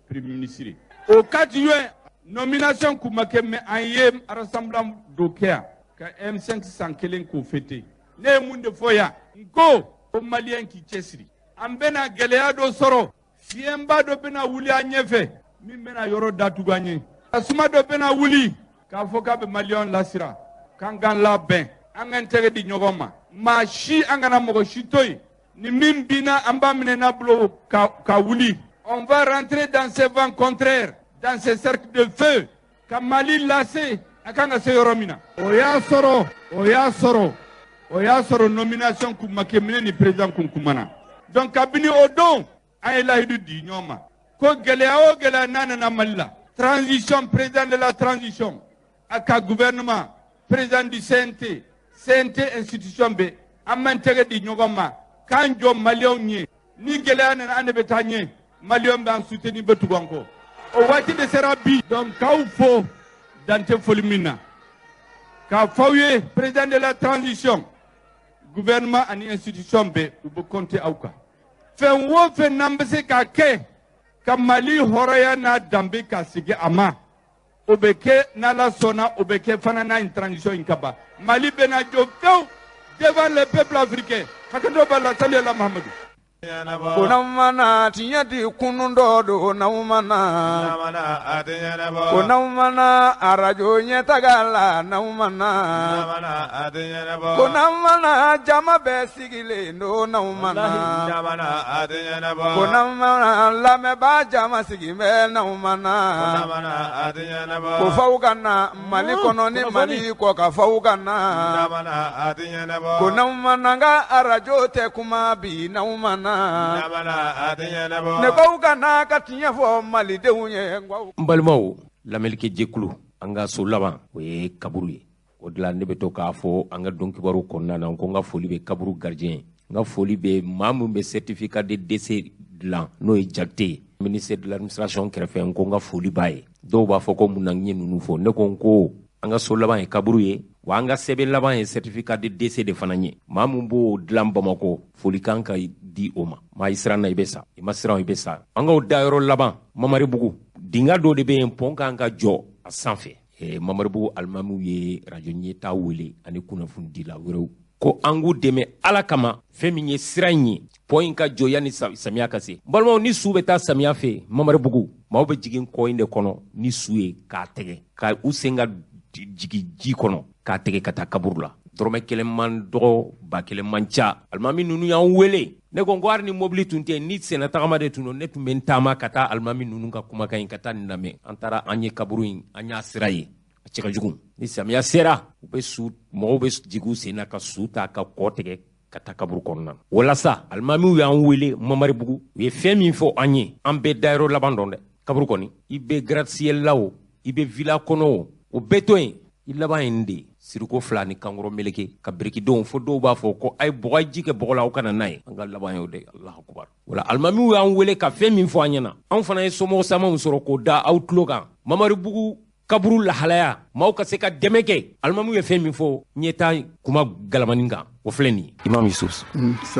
Premier ministre. Au 4 juin, nomination kumake me ayem rassemblement d'Okea ka M5 sankelen ko fêter. Ne mun de foya nko o malien ki cesri an bena gɛlɛya dɔ sɔrɔ fiɲɛba dɔ bena wuli a ɲɛfɛ min bena yɔrɔ datugu an ye tasuma dɔ bena wuli k'a fɔ k'a bɛ maliyɛnw lasira k'an k'an labɛn an k'an tɛgɛ di ɲɔgɔn ma maa si an kana mɔgɔ si to yen ni min binna an b'a minɛ n'a bolo ka wuli. On va rentrer dans ces vents contraires, dans ces cercles de feu ka Mali lase a kan ka se yɔrɔ min na. O y'a sɔrɔ nomination kun ma kɛ minɛ ni président kun kumana. Donc kabini o don an ye lahidu di ɲɔgɔn ma ko gɛlɛya o gɛlɛya n'a nana Mali la transition président de la transition a ka gouvernement président du CNT institution bɛ an m'an tɛgɛ di ɲɔgɔn ma k'an jɔ maliyɛnw ye ni gɛlɛya nana an de bɛ taa ɲɛ maliyɛnw b'an soutenir bɛ tugu an kɔ o waati de sera bi. Donc k'aw fo dan tɛ foli min na k'a fɔ aw ye président de la transition gouvernement ani institution bɛ u bɛ compter aw kan fɛn o fɛn n'an bɛ se k'a kɛ ka Mali hɔrɔnya n'a danbe ka segin a ma o bɛ kɛ n'Ala sɔnna o bɛ kɛ fana n'a transition in ka ban Mali bɛna jɔ fewu devant les peuples africains hakɛto b'a la sali ala Mahamadu. Kunamana tinyati kunundo do naumana kunamana arajo nyetagala naumana kunamana jama besigile no naumana kunamana lame ba jama sigime naumana kufaukana Mali kono ni Mali ko kafaukana kunamana nga arajo te kuma bi naumana ne ko kana ka tiɲɛ fɔ malidenw ye. N balimaw lamɛnlikɛ jɛkulu an ka so laban o ye kaburu ye o de la ne bɛ to k'a fɔ an ka dɔn kibaru kɔnɔna na ko n ka foli bɛ kaburu gardien n ka foli bɛ maa min bɛ certificat de décès dilan n'o ye Jakite ye ministère de l'administration kɛrɛfɛ n ko n ka foli b'a ye dɔw b'a fɔ ko mun na n ye ninnu fɔ ne ko n ko an ka so laban ye kaburu ye wa an ka sɛbɛn laban ye certificat de décès de fana ye maa min b'o dilan Bamakɔ foli kan ka di o ma maa i siran na i bɛ sa i ma siran i bɛ sa an k'o dayɔrɔ laban Mamaribugu dinga dɔ de bɛ yen pɔn kan ka jɔ a sanfɛ Mamaribugu alimamiw ye radio ɲɛtaa wele ani kunnafonidila wɛrɛw ko an k'u dɛmɛ Ala kama fɛn min ye sira in ye pɔn in ka jɔ yanni samiya ka se balimaw ni su bɛ taa samiya fɛ Mamaribugu maaw bɛ jigin kɔ in de kɔnɔ ni su ye k'a tɛgɛ ka u sen ka jigin ji kɔnɔ k'a tɛgɛ ka taa kaburu la dɔrɔmɛ kelen man dɔgɔ ba kelen man ca alimami ninnu y'an wele ne ko hali ni mobili tun tɛ ni sɛnɛ tagama de tun don ne tun bɛ n taama ka taa alimami ninnu ka kumakan in ka taa nin lamɛn an taara an ye kaburu in an y'a sira ye a cɛ ka jugu ni samiya sera u bɛ su mɔgɔw bɛ jigin u sen na ka su ta ka kɔ tigɛ ka taa kaburu kɔnɔna na walasa alimamiw y'an wele Mamaribugu u ye fɛn min fɔ an ye an bɛɛ dayɔrɔ laban dɔn dɛ kaburu kɔni i bɛ gratte-ciel la o i bɛ villa kɔnɔ o bɛɛ to yen i laban in de siriko fila ni kankɔrɔ meleke ka birikidenw fo dɔw b'a fɔ ko a ye bɔgɔji kɛ bɔgɔ la aw kana n'a ye an ka laban y'o de Allahu akubar wala alimamiw y'an wele ka fɛn min fɔ an ɲɛna anw fana ye somɔgɔ samaw sɔrɔ k'o da aw tulo kan Mamaribugu kaburu lahalaya maaw ka se ka dɛmɛ kɛ alimamiw ye fɛn min fɔ ɲɛta kuma galamanin kan o filɛ nin Imam Yusuf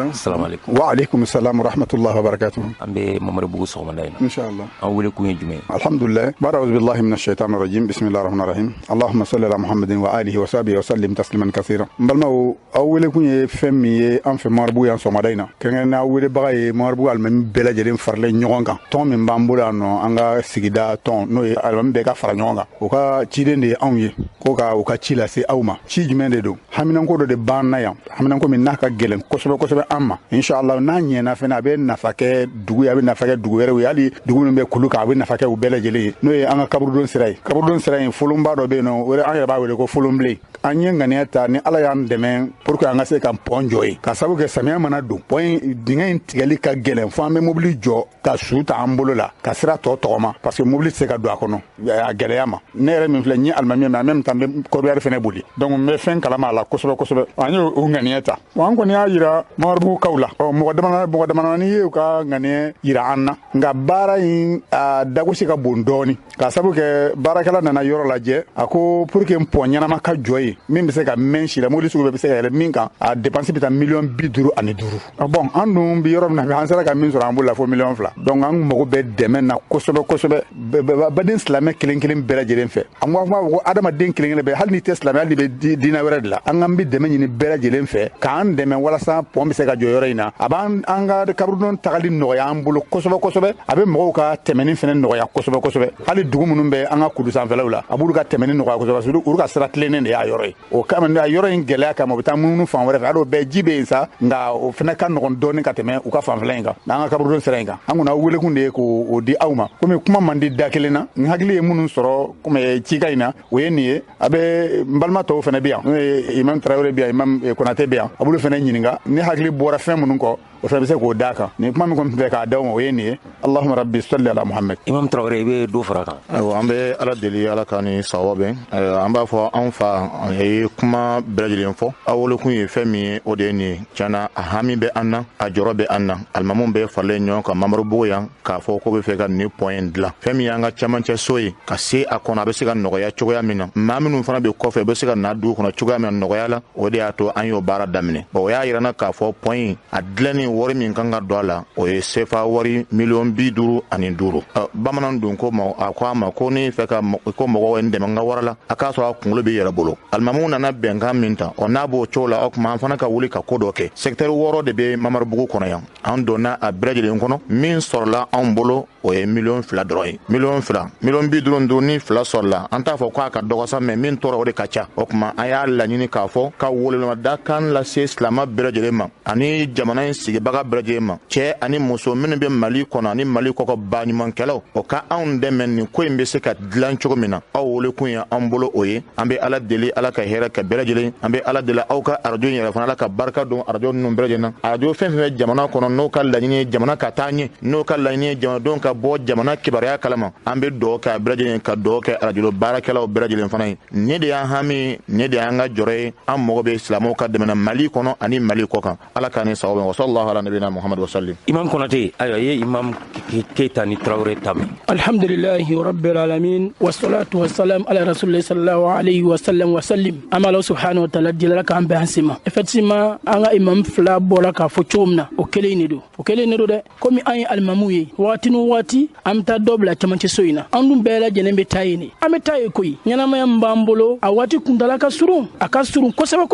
assalamu alaikum wa alaikum assalam wa rahmatullahi wa barakatuh an bɛ Mamaribugu sɔgɔmada in na inshallah an wele kun ye jumɛn alhamdulillah ba'udhu billahi minash shaitanir rajim bismillahir rahmanir rahim allahumma salli ala muhammadin wa alihi wa sahbihi wa sallim tasliman kaseeran balmaw aw wele kun ye fɛn min ye an fɛ Mamaribugu yan sɔgɔmada in na kɛrɛnkɛrɛnnenya wele baga ye Mamaribugu alimami bɛɛ lajɛlen faralen ɲɔgɔn kan tɔn min b'an bolo yan nɔ an ka sigida tɔn n'o ye alimami bɛɛ ka fara ɲɔgɔn kan o ka ciden de ye anw ye ko ka u ka ci lase aw ma ci jumɛn de don haminanko dɔ de b'an na yan haminanko min n'a ka gɛlɛn kosɛbɛ kosɛbɛ an ma inshallah n'a ɲɛna fɛnɛ a bɛ nafa kɛ dugu ye a bɛ nafa kɛ dugu wɛrɛw ye hali dugu min bɛ kulu kan a bɛ nafa kɛ u bɛɛ lajɛlen ye n'o ye an ka kaburudon sira ye kaburudon sira in folonba dɔ bɛ yen nɔ an yɛrɛ b'a wele ko folonbilen an ye ŋaniya ta ni ala y'an dɛmɛ pour que an ka se ka pɔn jɔ ye ka sabu kɛ samiya mana don pɔn dingɛ in tigɛli ka gɛlɛn fo an bɛ mobili jɔ ka su ta an bolo la ka sira tɔ tɔgɔma parce que mobili tɛ se ka don a kɔnɔ a gɛlɛya ma ne yɛrɛ min filɛ n ye alimami mais en même temps n bɛ kɔriwari fɛnɛ boli donc n bɛ fɛn kalama a la kosɛbɛ kosɛbɛ an ye o ŋaniya ta an kɔni y'a yira Mamaribugu kaw la mɔgɔ damadamanin ye u ka ŋaniya yira an na nka baara in a dagosi ka bon dɔɔni ka sabu kɛ baarakɛla nana yɔrɔ lajɛ a ko pour que n pɔn ɲɛnama ka jɔ ye min bɛ se ka mɛn si la mobili sugu bɛɛ bɛ se ka yɛlɛ min kan a dépense bɛ taa $55,000 bon an dun bi yɔrɔ min na an sera ka min sɔrɔ an bolo la fo $1,000,000 donc an mago bɛ dɛmɛ na kosɛbɛ kosɛbɛ baden silamɛ kelen kelen bɛɛ lajɛlen fɛ an b'a fɔ ko adamaden kelen kelen bɛɛ hali ni tɛ silamɛ hali ni bɛ diinɛ wɛrɛ de la an k'an bɛ dɛmɛ ɲini bɛɛ lajɛlen fɛ k'an dɛmɛ walasa pɔn bɛ se ka jɔ yɔrɔ in na a b'an ka kaburudon tagali nɔgɔya an bolo kosɛbɛ kosɛbɛ a bɛ mɔgɔw ka tɛmɛni fɛnɛ nɔgɔya kosɛbɛ kosɛbɛ hali dugu minnu bɛ an ka kudu sanfɛlaw la a b'olu ka tɛmɛni nɔgɔya kosɛbɛ parce que olu ka sira tilennen de y'a yɔrɔ ye o kama a yɔrɔ in gɛlɛya kama u bɛ taa munumunu fan wɛrɛ fɛ hali o bɛɛ ji bɛ yen sa nka o fɛnɛ ka nɔgɔn dɔɔni ka tɛmɛ u ka fanfɛla in kan n'an ka kaburudon sira in kan an kun aw welekun de ye k'o di aw ma komi kuma man di da kelen na n hakili ye minnu sɔrɔ komi cika in na o ye nin ye a bɛ n balima tɔw fɛnɛ bɛ yan n'o ye imam Tarawele bɛ yan imam Konate bɛ yan a b'olu fɛnɛ ɲininka ne hakili bɔra fɛn minnu kɔ o fɛnɛ bɛ se k'o d'a kan nin kuma min kɔni fɛ k'a d'aw ma o ye nin ye Allahumma rabbi salli ala Muhammad Imam Tarawele i bɛ dɔ fara kan ayiwa an bɛ ala deli ala ka ni sababu bɛn an b'a fɔ anw fa a ye kuma bɛɛ lajɛlen fɔ aw wolokun ye fɛn min ye o de ye nin ye tiɲɛna a hami bɛ an na a jɔrɔ bɛ an na alimamuw bɛ faralen ɲɔgɔn kan Mamaribugu yan k'a fɔ ko bɛ fɛ ka nin point in dilan fɛn min y'an ka camancɛ so ye ka se a kɔnɔ a bɛ se ka nɔgɔya cogoya min na maa minnu fana bɛ kɔfɛ u bɛ se ka na dugu kɔnɔ cogoya min na nɔgɔya la o de y'a to an y'o baara daminɛ o y'a yira n na k'a fɔ point in a dilanni wari min kan ka don a la o ye CFA wari $55,000 bamanan dun ko a ko a ma ko ni fɛ ka ko mɔgɔw ye n dɛmɛ n ka wara la a k'a sɔrɔ a kunkolo bɛ yɛrɛ bolo alimamuw nana bɛnkan min ta n'a b'o cogo la o tuma an fana ka wuli ka ko dɔ kɛ secteur 6 de bɛ Mamaribugu kɔnɔ yan an donna a bɛɛ lajɛlen kɔnɔ min sɔrɔla anw bolo o ye $2,000,000 dɔrɔn ye $2,50,000 ni fila sɔrɔla an t'a fɔ k'a ka dɔgɔ sa mais min tora o de ka ca o tuma an y'a laɲini k'a fɔ ka welemadakan lase silama bɛɛ lajɛlen ma ani jamana in sigibaga bɛɛ lajɛlen ma cɛ ani muso minnu bɛ Mali kɔnɔ ani Mali kɔkɔ baɲumankɛlaw o ka anw dɛmɛ nin ko in bɛ se ka dilan cogo min na aw welekun ye an bolo o ye an bɛ ala deli ala ka hɛrɛ kɛ bɛɛ lajɛlen an bɛ ala deli aw ka arajo yɛrɛ fana ala ka barika don arajo ninnu bɛɛ lajɛlen na arajo fɛn fɛn bɛ jamana kɔnɔ n'o ka laɲini ye jamana ka taa ɲɛ n'o ka laɲini ye jamanadenw ka bɔ jamana kibaruya kalama an bɛ dugawu kɛ a bɛɛ lajɛlen ka dugawu kɛ arajo baarakɛlaw bɛɛ lajɛlen fana ye nin de y'an hami nin de y'an ka jɔrɔ ye an mago bɛ silamɛw ka dɛmɛ na Mali kɔnɔ ani Mali kɔ kan ala ka ni sababu bɛn wa sallallahu ala nabina Muhammad wa sallim Imam Konate ayiwa ye Imam Keita ni Tarawele tami alhamdulillahi rabbil alamin wassalatu wassalam ala rasulillah sallallahu alayhi wa sallim amala subhanahu wa ta'ala dilala kan bɛ hansima effectivement an ka imam fila bɔra k'a fɔ cogo min na o kelen ne do dɛ komi an ye alimamu ye waati ni waati an bɛ taa dɔ bila camancɛ so in na an dun bɛɛ lajɛlen bɛ taa yen ne an bɛ taa yen koyi ɲɛnamaya min b'an bolo a waati kuntala ka surun a ka surun kosɛbɛ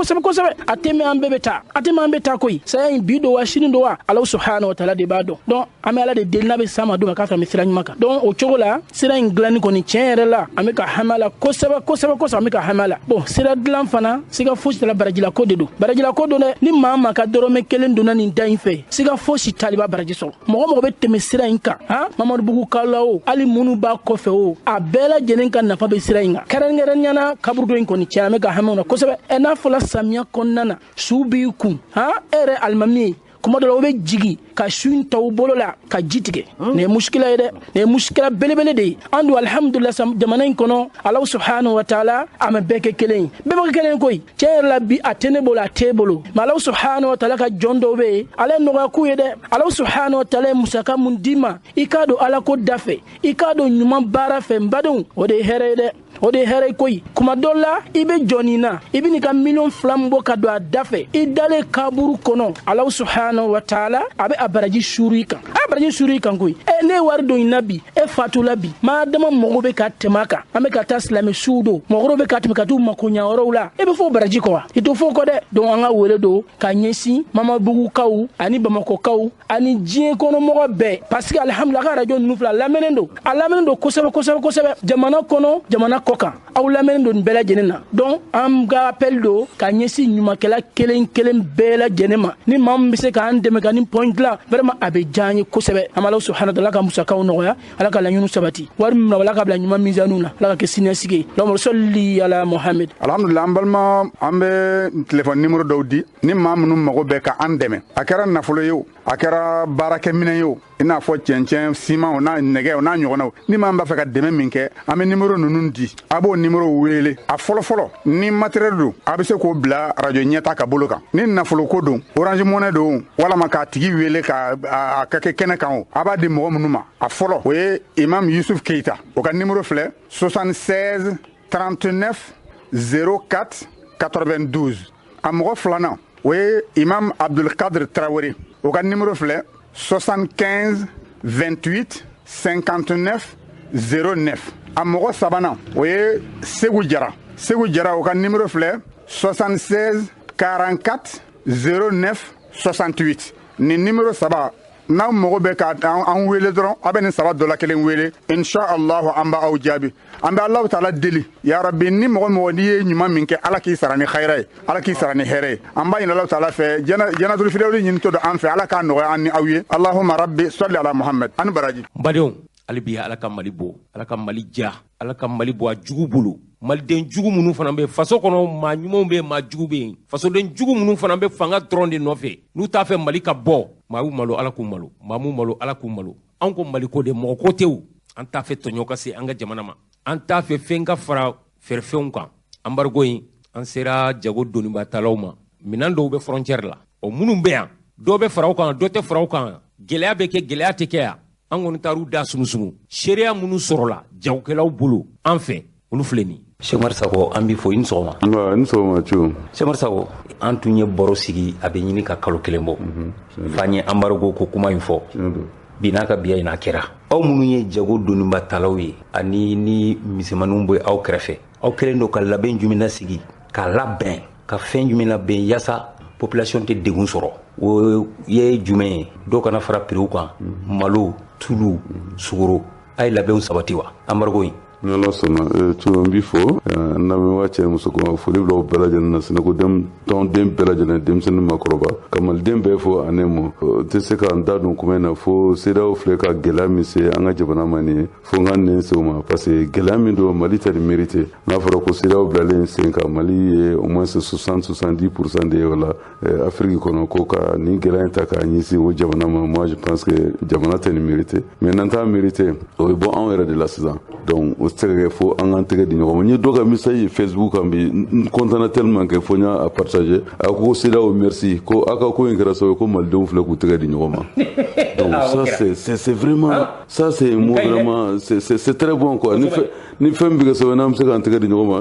a tɛ mɛn an bɛɛ bɛ taa koyi saya in bi do wa sini do wa ala subhanahu wa ta'ala de b'a dɔn donc an bɛ ala de deli n'a bɛ s'a ma don ma k'a sɔrɔ an bɛ sira ɲuman kan donc o cogo la sira in dilanni kɔni tiɲɛ yɛrɛ la an bɛ ka hami a la kosɛbɛ an bɛ ka hami a la bon sira dilan fana siga fosi tɛ la barajila ko de don dɛ ni maa ma ka dɔrɔmɛ kelen donna nin da in fɛ siga fosi t'ale b'a baraji sɔrɔ mɔgɔ bɛ tɛmɛ sira in kan Mamaribugu kaw la o hali minnu b'a kɔfɛ o a bɛɛ lajɛlen ka nafa bɛ sira in kan kɛrɛnkɛrɛnnenya kaburudon in kɔni tiɲɛ an bɛ ka hami o la kosɛbɛ n'a fɔla samiya kɔnɔna na su b'i kun e yɛrɛ alimami ye kuma dɔ la o bɛ jigi ka su in taw bolo la ka ji tigɛ nin ye muskila ye dɛ nin ye muskila belebele de ye an dun alhamdulillah jamana in kɔnɔ Ala subhanahu wa taala a ma bɛɛ kɛ kelen ye bɛɛ bɛ kɛ kelen koyi tiɲɛ yɛrɛ la bi a tɛ ne bolo a t'e bolo mais Ala subhanahu wa taala ka jɔn dɔw bɛ yen ale ye nɔgɔya k'u ye dɛ Ala subhanahu wa taala ye musaka mun d'i ma i k'a dɔn Ala ko da fɛ i k'a dɔn ɲuman baara fɛ n badenw o de ye hɛrɛ ye dɛ o de ye hɛrɛ koyi kuma dɔ la i bɛ jɔ nin na i bɛ nin ka miliyɔn 2 min bɔ ka don a da fɛ i dalen kaburu kɔnɔ Ala subhanahu wa taala a bɛ a baraji suru i kan a baraji suru i kan koyi ne ye wari don in na bi e fatula bi maa dama mɔgɔ bɛ ka tɛmɛ a kan an bɛ ka taa silamɛ suw don mɔgɔw bɛ ka tɛmɛ ka t'u makoɲɛ yɔrɔw la e bɛ fɔ baraji kɔ wa i t'o fɔ kɔ dɛ donc an ka wele don ka ɲɛsin Mamabugukaw ani Bamakɔkaw ani diɲɛ kɔnɔ mɔgɔ bɛɛ parce que alhamdulillah ka radio ninnu filɛ a lamɛnnen don kosɛbɛ kosɛbɛ kosɛbɛ jamana kɔnɔ jamana kɔ kan aw lamɛnnen don nin bɛɛ lajɛlen na donc an ka appel don ka ɲɛsin ɲumankɛla kelen kelen bɛɛ lajɛlen ma ni maa min bɛ se k'an dɛmɛ ka nin point dilan vraiment a bɛ diya an ye kosɛbɛ an bɛ Ala subhanahu wa taala ka musakaw nɔgɔya Ala ka laɲiniw sabati wari min Ala ka bila ɲuman misaniw na Ala ka kɛ siniɲɛsigi ye Allahumma salli ala Muhammad alhamdulillah an balima an bɛ téléphone numéro dɔw di ni maa minnu mago bɛ ka an dɛmɛ a kɛra nafolo ye o a kɛra baarakɛminɛ ye o i n'a fɔ cɛncɛn siman o n'a nɛgɛ o n'a ɲɔgɔnnaw ni maa min b'a fɛ ka dɛmɛ min kɛ an bɛ numéro ninnu di a b'o numéro wele a fɔlɔfɔlɔ ni matériel don a bɛ se k'o bila radio ɲɛta ka bolo kan ni nafolo ko don Orange Money don walama k'a tigi wele ka a ka kɛ kɛnɛ kan o a b'a di mɔgɔ minnu ma a fɔlɔ o ye Imam Yusuf Keita o ka numéro filɛ 76 39 04 92 a mɔgɔ filanan o ye Imam Abdulkadir Traoré o ka numéro filɛ 75 28 59 09 a mɔgɔ sabanan o ye Segu Jara o ka numéro filɛ 76 44 09 68 ni numéro saba n'aw mago bɛ ka an wele dɔrɔn a bɛ nin saba dɔ la kelen wele inshallah an b'a aw jaabi an bɛ Alahu taala deli ya rabbi ni mɔgɔ mɔgɔ n'i ye ɲuman min kɛ Ala k'i sara ni khayra ye Ala k'i sara ni hɛrɛ ye an b'a ɲini Alahu taala fɛ jannatul firdawsi ɲini to don an fɛ Ala k'a nɔgɔya an ni aw ye Allahumma rabbi salli ala Muhammad ani baraji badenw hali bi Ala ka Mali bɔ Ala ka Mali ja Ala ka Mali bɔ a jugu bolo maliden jugu minnu fana bɛ faso kɔnɔ maa ɲumanw bɛ maa jugu bɛ yen fasoden jugu minnu fana bɛ fanga dɔrɔn de nɔfɛ n'u t'a fɛ Mali ka bɔ maa y'u malo Ala k'u malo maa m'u malo Ala k'u malo an ko Mali ko de mɔgɔ ko tɛ o an t'a fɛ tɔɲɔ ka se an ka jamana ma an t'a fɛ fɛn ka fara fɛrɛfɛnw kan embargo in an sera jago donibaatalaw ma minɛn dɔw bɛ frontière la o minnu bɛ yan dɔw bɛ fara u kan dɔ tɛ fara u kan gɛlɛya bɛ kɛ gɛlɛya tɛ kɛ yan an kɔni taar'u da sumusumu seereya minnu sɔrɔla jagokɛlaw bolo an fɛ olu filɛ nin Cheikh Umar Sako an b'i fo i ni sɔgɔma. Ni sɔgɔma Cio. Cheikh Umar Sako an tun ye baro sigi a bɛ ɲini ka kalo kelen bɔ f'an ye embargo ko kuma in fɔ bi n'a ka biya in a kɛra aw minnu ye jago donibaatalaw ye ani ni misɛmaninw bɛ aw kɛrɛfɛ aw kɛlen don ka labɛn jumɛn lasigi k'a labɛn ka fɛn jumɛn labɛn yaasa population tɛ degun sɔrɔ o ye jumɛn ye dɔw kana fara prix kan malo tulu sugaro a ye labɛnw sabati wa embargo in ni Ala sɔnna Cio n b'i fo n lamɛnbaga cɛ muso kɔnɔ foli bila o bɛɛ lajɛlen na Sɛnɛko tɔnden bɛɛ lajɛlen denmisɛnnin makɔrɔba ka maliden bɛɛ fo ani mɔ tɛ se ka n da don kuma in na fo CEDEAO filɛ ka gɛlɛya min se an ka jamana ma nin ye fo n ka nin se o ma parce que gɛlɛya min don Mali tɛ nin mérité n'a fɔra ko CEDEAO bilalen sen kan Mali ye au moins 60-70% de ye o la Afrique kɔnɔ ko ka nin gɛlɛya in ta k'a ɲɛsin o jamana ma moi je pense que jamana tɛ nin mérité mais n'an t'a mérité o bɛ bɔ anw yɛrɛ de la sisan donc o tɛ se ka kɛ fo an k'an tɛgɛ di ɲɔgɔn ma n ye dɔ ka message Facebook kan bi n content tellement que fo n y'a partager a ko CEDEAO merci ko a ka ko in kɛra sababu ko malidenw filɛ k'u tɛgɛ di ɲɔgɔn ma donc ça c'est vraiment ça c'est un mot vraiment c'est très bon quoi ni fɛn bɛ kɛ sababu n'an bɛ se k'an tɛgɛ di ɲɔgɔn ma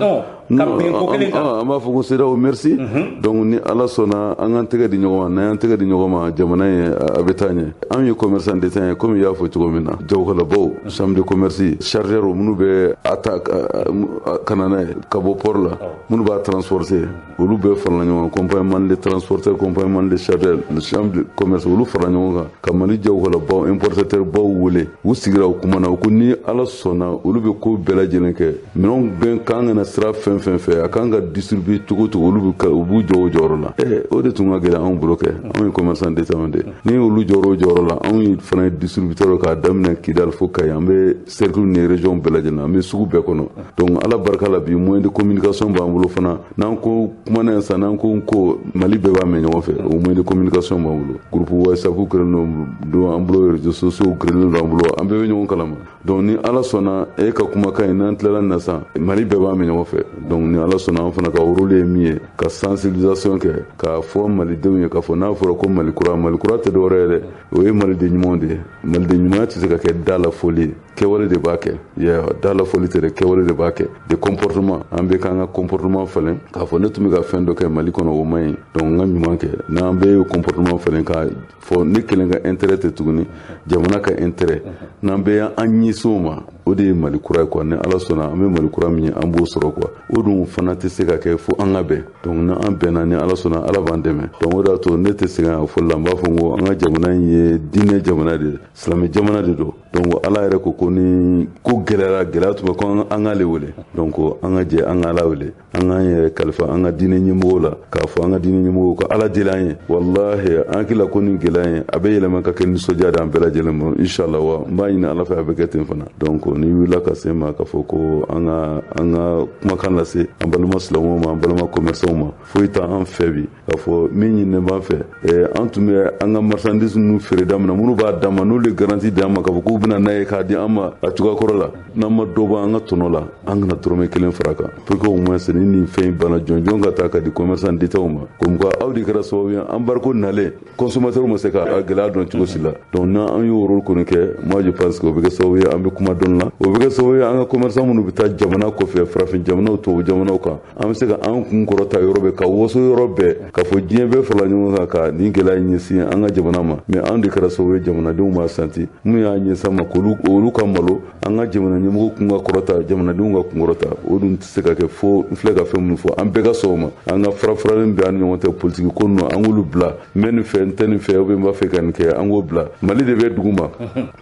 an b'a fɔ ko CEDEAO merci donc ni Ala sɔnna an k'an tɛgɛ di ɲɔgɔn ma n'an y'an tɛgɛ di ɲɔgɔn ma jamana ye a bɛ taa ɲɛ an ye commerçant d'État ye comme i y'a fɔ cogo min na jagokɛlabaw chambre de commerce chargeur minnu bɛ ka na n'a ye ka bɔ port la minnu b'a transporter olu bɛɛ farala ɲɔgɔn kan accompagnement des transporteurs accompagnement des chargeurs le chambre de commerce olu farala ɲɔgɔn kan ka Mali jagokɛlabaw importateur baw wele u sigira u kuma na u ko ni Ala sɔnna olu bɛ ko bɛɛ lajɛlen kɛ minɛnw bɛɛ kan kana sira fɛn fɛn fɛ a kan ka distribuer cogo cogo olu b'u jɔ o jɔyɔrɔ la o de tun ka gɛlɛn anw bolo kɛ anw ye commerçant d'État de ni olu jɔyɔrɔ o jɔyɔrɔ la anw ye fana ye distributeur k'a daminɛ Kidal fo Kayi an bɛ cercle ni région fɛnw bɛɛ lajɛlen an bɛ sugu bɛɛ kɔnɔ donc ala barika la bi moyen de communication b'an bolo fana n'an ko kumana yan sisan n'an ko Mali bɛɛ b'a mɛn ɲɔgɔn fɛ o moyen de communication b'an bolo groupe WhatsApp kɛlen don an bolo réseaux sociaux kɛlen don an bolo an bɛɛ bɛ ɲɔgɔn kalama donc ni ala sɔnna e ka kumakan ye n'an tilala nin na sisan Mali bɛɛ b'a mɛn ɲɔgɔn fɛ donc ni ala sɔnna an fana ka rôle ye min ye ka sensibilisation kɛ k'a fɔ malidenw ye k'a fɔ n'a fɔra ko Mali kura tɛ dɔwɛrɛ ye dɛ o ye maliden ɲumanw de ye maliden ɲumanya tɛ se ka kɛ da la foli ye kɛwale de b'a kɛ da la foli tɛ dɛ kɛwale de b'a kɛ de comportement an bɛ k'an ka comportement falen k'a fɔ ne tun bɛ ka fɛn dɔ kɛ Mali kɔnɔ o man ɲi donc n ka ɲuman kɛ n'an bɛ comportement falen k'a fɔ ne kelen ka intérêt tɛ tuguni jamana ka intérêt n'an bɛ an ɲɛsin o ma o de ye Mali kura ye quoi ni ala sɔnna an bɛ Mali kura min ye an b'o sɔrɔ quoi o dun fana tɛ se ka kɛ fo an ka bɛn donc n'an bɛnna ni ala sɔnna ala b'an dɛmɛ donc o de y'a to ne tɛ segin a fɔli la n b'a fɔ ko an ka jamana in ye diinɛ jamana de ye silamɛ jamana de don donc ala yɛrɛ ko ni ko gɛlɛya tun bɛ ko an k'ale wele donc an ka jɛ an ka ala wele an k'an yɛrɛ kalifa an ka diinɛ ɲɛmɔgɔw la k'a fɔ an ka diinɛ ɲɛmɔgɔw ka ala deli an ye walahi an hakili ko ni gɛlɛya ye a bɛ yɛlɛma ka kɛ nisɔndiya de an bɛɛ lajɛlen ma inshallah wa n b'a ɲini ala fɛ a bɛ kɛ ten fana donc ni wulila ka se ma k'a fɔ ko an ka kumakan lase an balima silamɛw ma an balima commerçants ma foyi t'an fɛ bi k'a fɔ min ɲininen b'an fɛ an tun bɛ an ka marchandise ninnu feere daminɛ minnu b'a d'an ma n'olu ye garantie d'an ma k'a fɔ k'u bɛna n'a ye k'a di an ma a cogoya kɔrɔ la n'an ma dɔ bɔ an ka tɔnɔ la an kana dɔrɔmɛ kelen fara kan pour que au moins ni nin fɛn bana jɔnjɔn ka taa ka di commerçant d'État ma comme quoi aw de kɛra sababu ye embargo nalen consommateur ma se ka gɛlɛya dɔn cogo si la donc n'an y'o rôle kɔni kɛ moi je pense que o bɛ kɛ sababu ye an bɛ kuma dɔnni la o bɛ kɛ sababu ye an ka commerçant minnu bɛ taa jamana kɔfɛ farafin jamanaw tubabu jamanaw kan an bɛ se ka an kun kɔrɔta yɔrɔ bɛɛ ka waso yɔrɔ bɛɛ k'a fɔ diɲɛ bɛɛ farala ɲɔgɔn kan ka nin gɛlɛya ɲɛsin an ka jamana ma mais an de kɛra sababu ye jamanadenw b'a santi mun y'a ɲɛsin ma k'olu ka malo an ka jamana ɲɛmɔgɔw kun ka kɔrɔta jamanadenw ka kun kɔrɔta o dun tɛ se ka kɛ fo n filɛ ka fɛn minnu fɔ an bɛɛ ka sɔn o ma an ka farafaralen bɛ an ni ɲɔgɔn tɛ politiki ko ninnu an k'olu bila n bɛ nin fɛ n tɛ nin fɛ ou bien n b'a fɛ ka nin kɛ an k'o bila Mali de bɛ dugu ma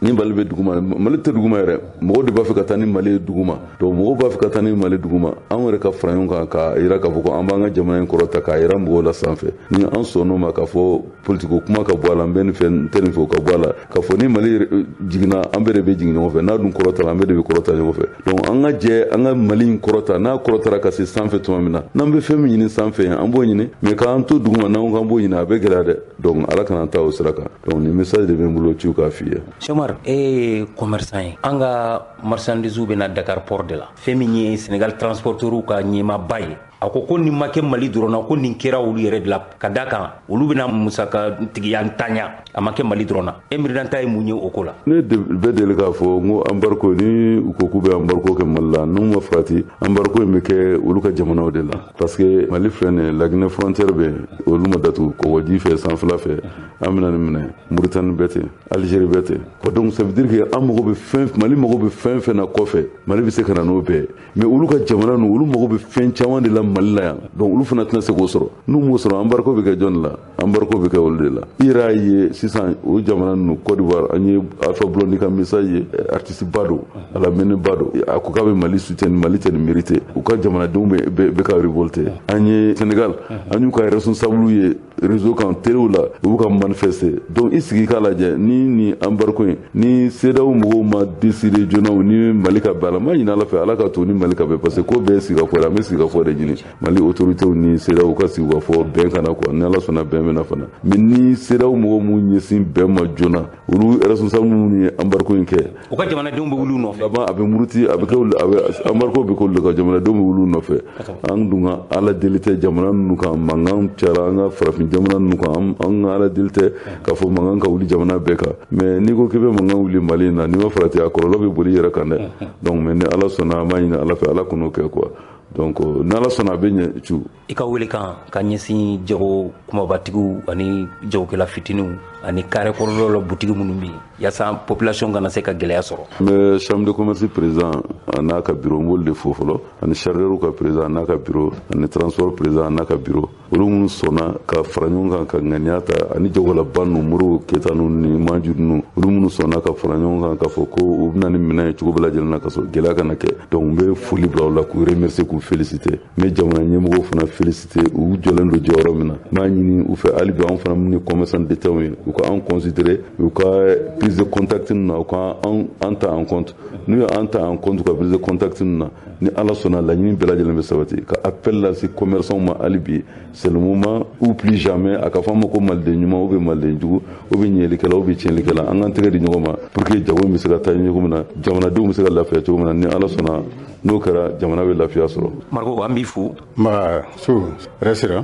ni Mali bɛ dugu ma Mali tɛ dugu ma yɛrɛ mɔgɔw de b'a fɛ ka taa ni Mali ye dugu ma donc mɔgɔw b'a fɛ ka taa ni Mali dugu ma an yɛrɛ ka fara ɲɔgɔn kan k'a jira k'a fɔ ko an b'an ka jamana in kɔrɔta k'a jira mɔgɔw la sanfɛ ni an sɔnn'o ma k'a fɔ politiko kuma ka bɔ a la n bɛ nin fɛ n tɛ nin fɛ o ka bɔ a la k'a fɔ ni Mali jiginna an bɛɛ de bɛ jigin ɲɔgɔn fɛ n'a dun kɔrɔtala an bɛɛ de bɛ kɔrɔta ɲɔgɔn fɛ donc an ka jɛ an ka Mali in kɔrɔta n'a kɔrɔtara ka se sanfɛ tuma min na n'an bɛ fɛn min ɲini sanfɛ yan an b'o ɲini mais k'an to dugu ma n'an k'an b'o ɲini a bɛ gɛlɛya dɛ donc ala kana taa o sira kan donc ni message de bɛ n bolo ciw k'a f'i ye. Chomar commerçant ye an ka marchandise bɛ na Dakar port de la fɛn min ye Sénégal transporteur ka ɲɛmaaba ye a ko nin ma kɛ Mali dɔrɔn na ko nin kɛra olu yɛrɛ de la ka da kan olu bɛna musaka tigiya ntanya a ma kɛ Mali dɔrɔn na e miirida ye mun ye o ko la. ne bɛ deli k'a fɔ n ko embargo ni u ko k'u bɛ embargo kɛ Mali la n'u ma farati embargo in bɛ kɛ olu ka jamanaw de la parce que Mali filɛ nin ye Laginɛ frontière bɛ olu ma datugu Kɔgɔji fɛ sanfɛla fɛ an bɛna nin minɛ Mauritanie bɛ ten Algérie bɛ ten donc ça veut dire que an mago bɛ Mali mago bɛ fɛn fɛn na kɔfɛ Mali bɛ se ka na n'o bɛɛ mais olu ka jamana ninnu olu mago bɛ fɛn caman de la Mali la yan donc olu fana tɛna se k'o sɔrɔ n'u m'o sɔrɔ embargo bɛ kɛ jɔnni la embargo bɛ kɛ olu de la i yɛrɛ y'a ye sisan o jamana ninnu Côte d'Ivoire an ye Alpha Blondy ka message ye artiste ba don a lamɛnni ba don a ko k'a bɛ Mali soutien Mali tɛ nin mérité u ka jamanadenw bɛ ka révolter an ye Sénégal an y'u ka responsable ye réseau kan téléw la u b'u ka manifester donc i sigi k'a lajɛ ni embargo in ni CEDEAO mɔgɔw ma décider joona ni Mali ka bɛn a la n b'a ɲini Ala fɛ Ala ka to ni Mali ka bɛn parce que ko bɛɛ ye sigikafɔ de an bɛ sigikafɔ de ɲini Mali autorités ni CEDEAO ka sigi ka fɔ bɛn kana quoi ni Ala sɔnna bɛn bɛna fana mais ni CEDEAO mɔgɔw mun ɲɛsin bɛn ma joona olu responsable minnu ye embargo in kɛ u ka jamanadenw bɛ wuli u nɔfɛ laban a bɛ muruti a bɛ kɛ embargo bɛ k'olu de ka jamanadenw bɛ wuli u nɔfɛ an dun ka Ala deli tɛ jamana ninnu kan mankan cayara an ka farafin jamana ninnu kan an ka Ala deli tɛ k'a fɔ mankan ka wuli jamana bɛɛ kan mais n'i ko k'i bɛ mankan wuli Mali in na n'i ma farati a kɔlɔlɔ bɛ boli i yɛrɛ kan dɛ donc mais ni Ala sɔnna an b'a ɲini Ala fɛ Ala kan'o kɛ quoi donc n'Ala sɔnna a bɛ ɲɛ cu i ka wele kan ka ɲɛsin jago kumabatigiw ani jagokɛla fitiniw ani carré kɔrɔlaw la butigi minnu bɛ yen yaasa population kana se ka gɛlɛya sɔrɔ. mais chambre de commerce président a n'a ka bureau n b'olu de fo fɔlɔ ani chargeur ka président a n'a ka bureau ani transport président a n'a ka bureau olu minnu sɔnna ka fara ɲɔgɔn kan ka ŋaniya ta ani jagolaba ninnu Modibo Keyita ninnu ni Manju ninnu olu minnu sɔnna ka fara ɲɔgɔn kan k'a fɔ ko u bɛna ni minɛn ye cogo bɛɛ lajɛlen na ka sɔrɔ gɛlɛya kana kɛ donc n bɛ foli bila u la k'u remercier k'u féliciter n bɛ jamana ɲɛmɔgɔw fana féliciter u jɔlen don jɔyɔrɔ min na n b'a ɲini u fɛ hali bi anw fana minnu ye commerçant d'État ye u ka an considérer u ka prise de contact na u ka an ta en compte n'u an ta en compte ka prise de contact na ni ala sɔnna laɲini bɛɛ lajɛlen bɛ sabati ka appel lase commerçants ma hali bi c'est le moment ou plus jamais a ka fɔ an ma ko maliden ɲuman ou bien maliden jugu ou bien ɲɛlikɛla ou bien tiɲɛlikɛla an k'an tɛgɛ di ɲɔgɔn ma pour que jago in bɛ se ka taa ɲɛ cogo min na jamanadenw bɛ se ka lafiya cogo min na ni ala sɔnna n'o kɛra jamana bɛ lafiya sɔrɔ. Marco an b'i fo. Ma so resira.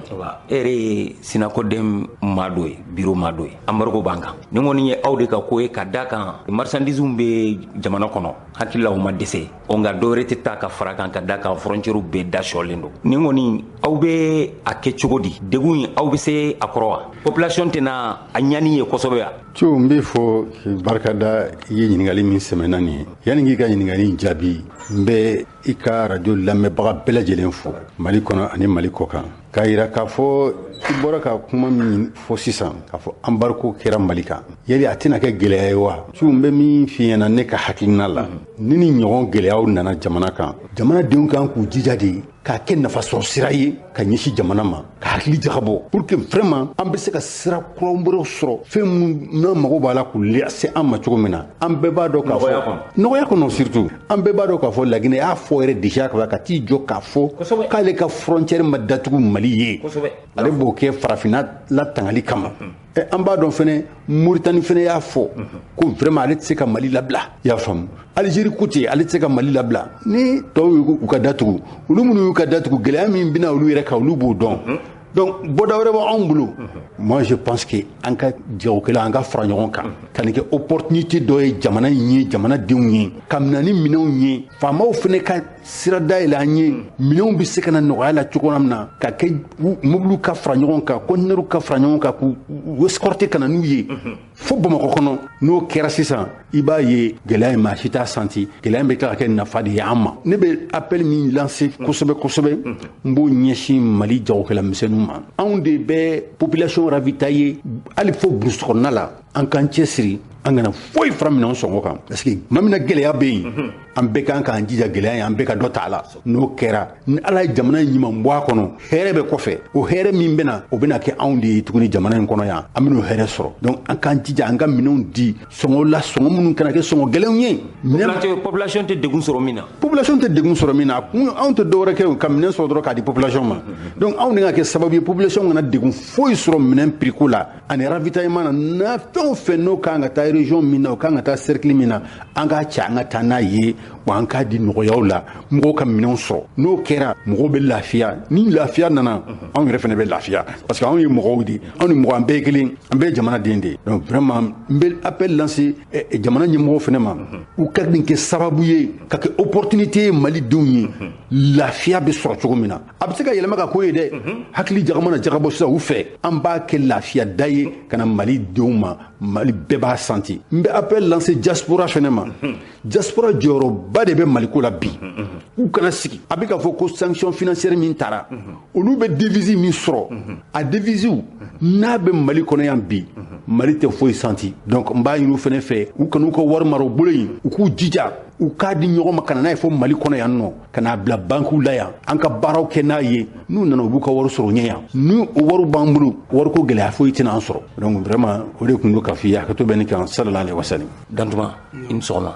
E yɛrɛ ye sinakoden maa dɔ ye biro maa dɔ ye Anbarigo b'an kan ni kɔni ye aw de ka ko ye ka da kan marchandise bɛ jamana kɔnɔ hakili la u ma dɛsɛ nka dɔwɛrɛ tɛ taa ka fara kan ka da kan frontière bɛɛ dayɔlen don ni kɔni aw bɛ a kɛ cogo di degun in aw bɛ se a kɔrɔ wa population tɛna a ɲani ye kosɛbɛ wa. Ciw n bɛ fɔ barikada i ye ɲininkali min sɛmɛnna nin ye yanni k'i ka ɲininkali in jaabi n bɛ i ka radio lamɛnbaga bɛɛ lajɛlen fo Mali kɔnɔ ani Mali kɔ kan k'a yira k'a fɔ i bɔra ka kuma min fɔ sisan k'a fɔ Anbarigo kɛra Mali kan yali a tɛna kɛ gɛlɛya ye wa. Ciw n bɛ min f'i ɲɛna ne ka hakilina la ni ni ɲɔgɔn gɛlɛyaw nana jamana kan jamanadenw kan k'u jija de k'a kɛ nafasɔrɔ sira ye ka ɲɛsin jamana ma ka hakili jagabɔ pour que vraiment an bɛ se ka sira kuraw wɛrɛw sɔrɔ fɛn minnu n'an mago b'a la k'u lase an ma cogo min na an bɛɛ b'a dɔn k'a fɔ nɔgɔya kɔnɔ surtout an bɛɛ b'a dɔn k'a fɔ Laginɛ y'a fɔ yɛrɛ déjà ka t'i jɔ k'a fɔ k'ale ka frontière ma datugu Mali ye ale b'o kɛ farafinna latangali kama an b'a dɔn fɛnɛ Mauritanie fɛnɛ y'a fɔ ko vraiment ale tɛ se ka Mali labila i y'a faamu Algérie ko ten ale tɛ se ka Mali labila ni tɔw y'u ka datugu olu minnu y'u ka datugu gɛlɛya min bɛna olu yɛrɛ kan olu b'o dɔn donc bɔda wɛrɛ b'anw bolo moi je pense que an ka jagokɛla an ka fara ɲɔgɔn kan ka nin kɛ opportunité dɔ ye jamana in ye jamanadenw ye ka minɛ ni minɛnw ye faamaw fɛnɛ ka sira dayɛlɛ an ye minɛnw bɛ se ka na nɔgɔya la cogo min na ka kɛ mobiliw ka fara ɲɔgɔn kan conteneurs ka fara ɲɔgɔn kan k'u escorter ka na n'u ye fo Bamakɔ kɔnɔ n'o kɛra sisan i b'a ye gɛlɛya in maa si t'a santi gɛlɛya in bɛ tila ka kɛ nafa de ye an ma ne bɛ appel min lancer kosɛbɛ kosɛbɛ n b'o ɲɛsin Mali jagokɛla misɛnninw ma anw de bɛ population ravitailler hali fo brousse kɔnɔna la an k'an cɛsiri an kana foyi fara minɛnw sɔngɔ kan parce que tuma min na gɛlɛya bɛ yen an bɛɛ kan k'an jija gɛlɛya ye an bɛɛ ka dɔ ta a la n'o kɛra ni ala ye jamana in ɲuman bɔ a kɔnɔ hɛrɛ bɛ kɔfɛ o hɛrɛ min bɛna o bɛna kɛ anw de ye tuguni jamana in kɔnɔ yan an bɛn'o hɛrɛ sɔrɔ donc an k'an jija an ka minɛnw di sɔngɔ la sɔngɔ minnu kana kɛ sɔngɔ gɛlɛnw ye. population tɛ degun sɔrɔ min na. population tɛ degun sɔrɔ min na anw tɛ dɔwɛrɛ kɛ ka minɛn sɔrɔ dɔrɔn k'a di population ma donc anw de ka kɛ sababu ye population kana degun foyi sɔrɔ minɛn prix ko la ani ravitaillement na fɛn o fɛn n'o kan ka taa région min na o kan ka taa cercle min na an k'a cɛ an ka taa n'a ye wa an k'a di nɔgɔyaw la mɔgɔw ka minɛnw sɔrɔ n'o kɛra mɔgɔw bɛ lafiya ni lafiya nana anw yɛrɛ fana bɛ lafiya parce que anw ye mɔgɔw de anw ni mɔgɔ an bɛɛ ye kelen an bɛɛ ye jamanaden de donc vraiment n bɛ appel lancer jamana ɲɛmɔgɔw fana ma u ka nin kɛ sababu ye ka kɛ opportunité ye malidenw ye lafiya bɛ sɔrɔ cogo min na a bɛ se ka yɛlɛma ka ko ye dɛ hakili jagama na jagabɔ sisan u fɛ an b'a kɛ lafiya da ye ka na malidenw ma Mali bɛɛ b'a santi n bɛ appel lancer diaspora fana ma diaspora jɔyɔrɔba de bɛ Maliko la bi u kana sigi a bɛ ka fɔ ko sanction financière min taara olu bɛ devise min sɔrɔ a devise n'a bɛ Mali kɔnɔ yan bi Mali tɛ foyi santi donc n b'a ɲini u fana fɛ u kana u ka wari mara u bolo yen u k'u jija u k'a di ɲɔgɔn ma ka na n'a ye fo Mali kɔnɔ yan nɔ ka n'a bila banques la yan an ka baaraw kɛ n'a ye n'u nana u b'u ka wari sɔrɔ ɲɛ yan ni o wariw b'an bolo wariko gɛlɛya foyi tɛna an sɔrɔ donc vraiment o de tun do ka f'i ye hakɛto bɛ ne kan sallallahu alaihi wasallam. Dantuma i ni sɔgɔma.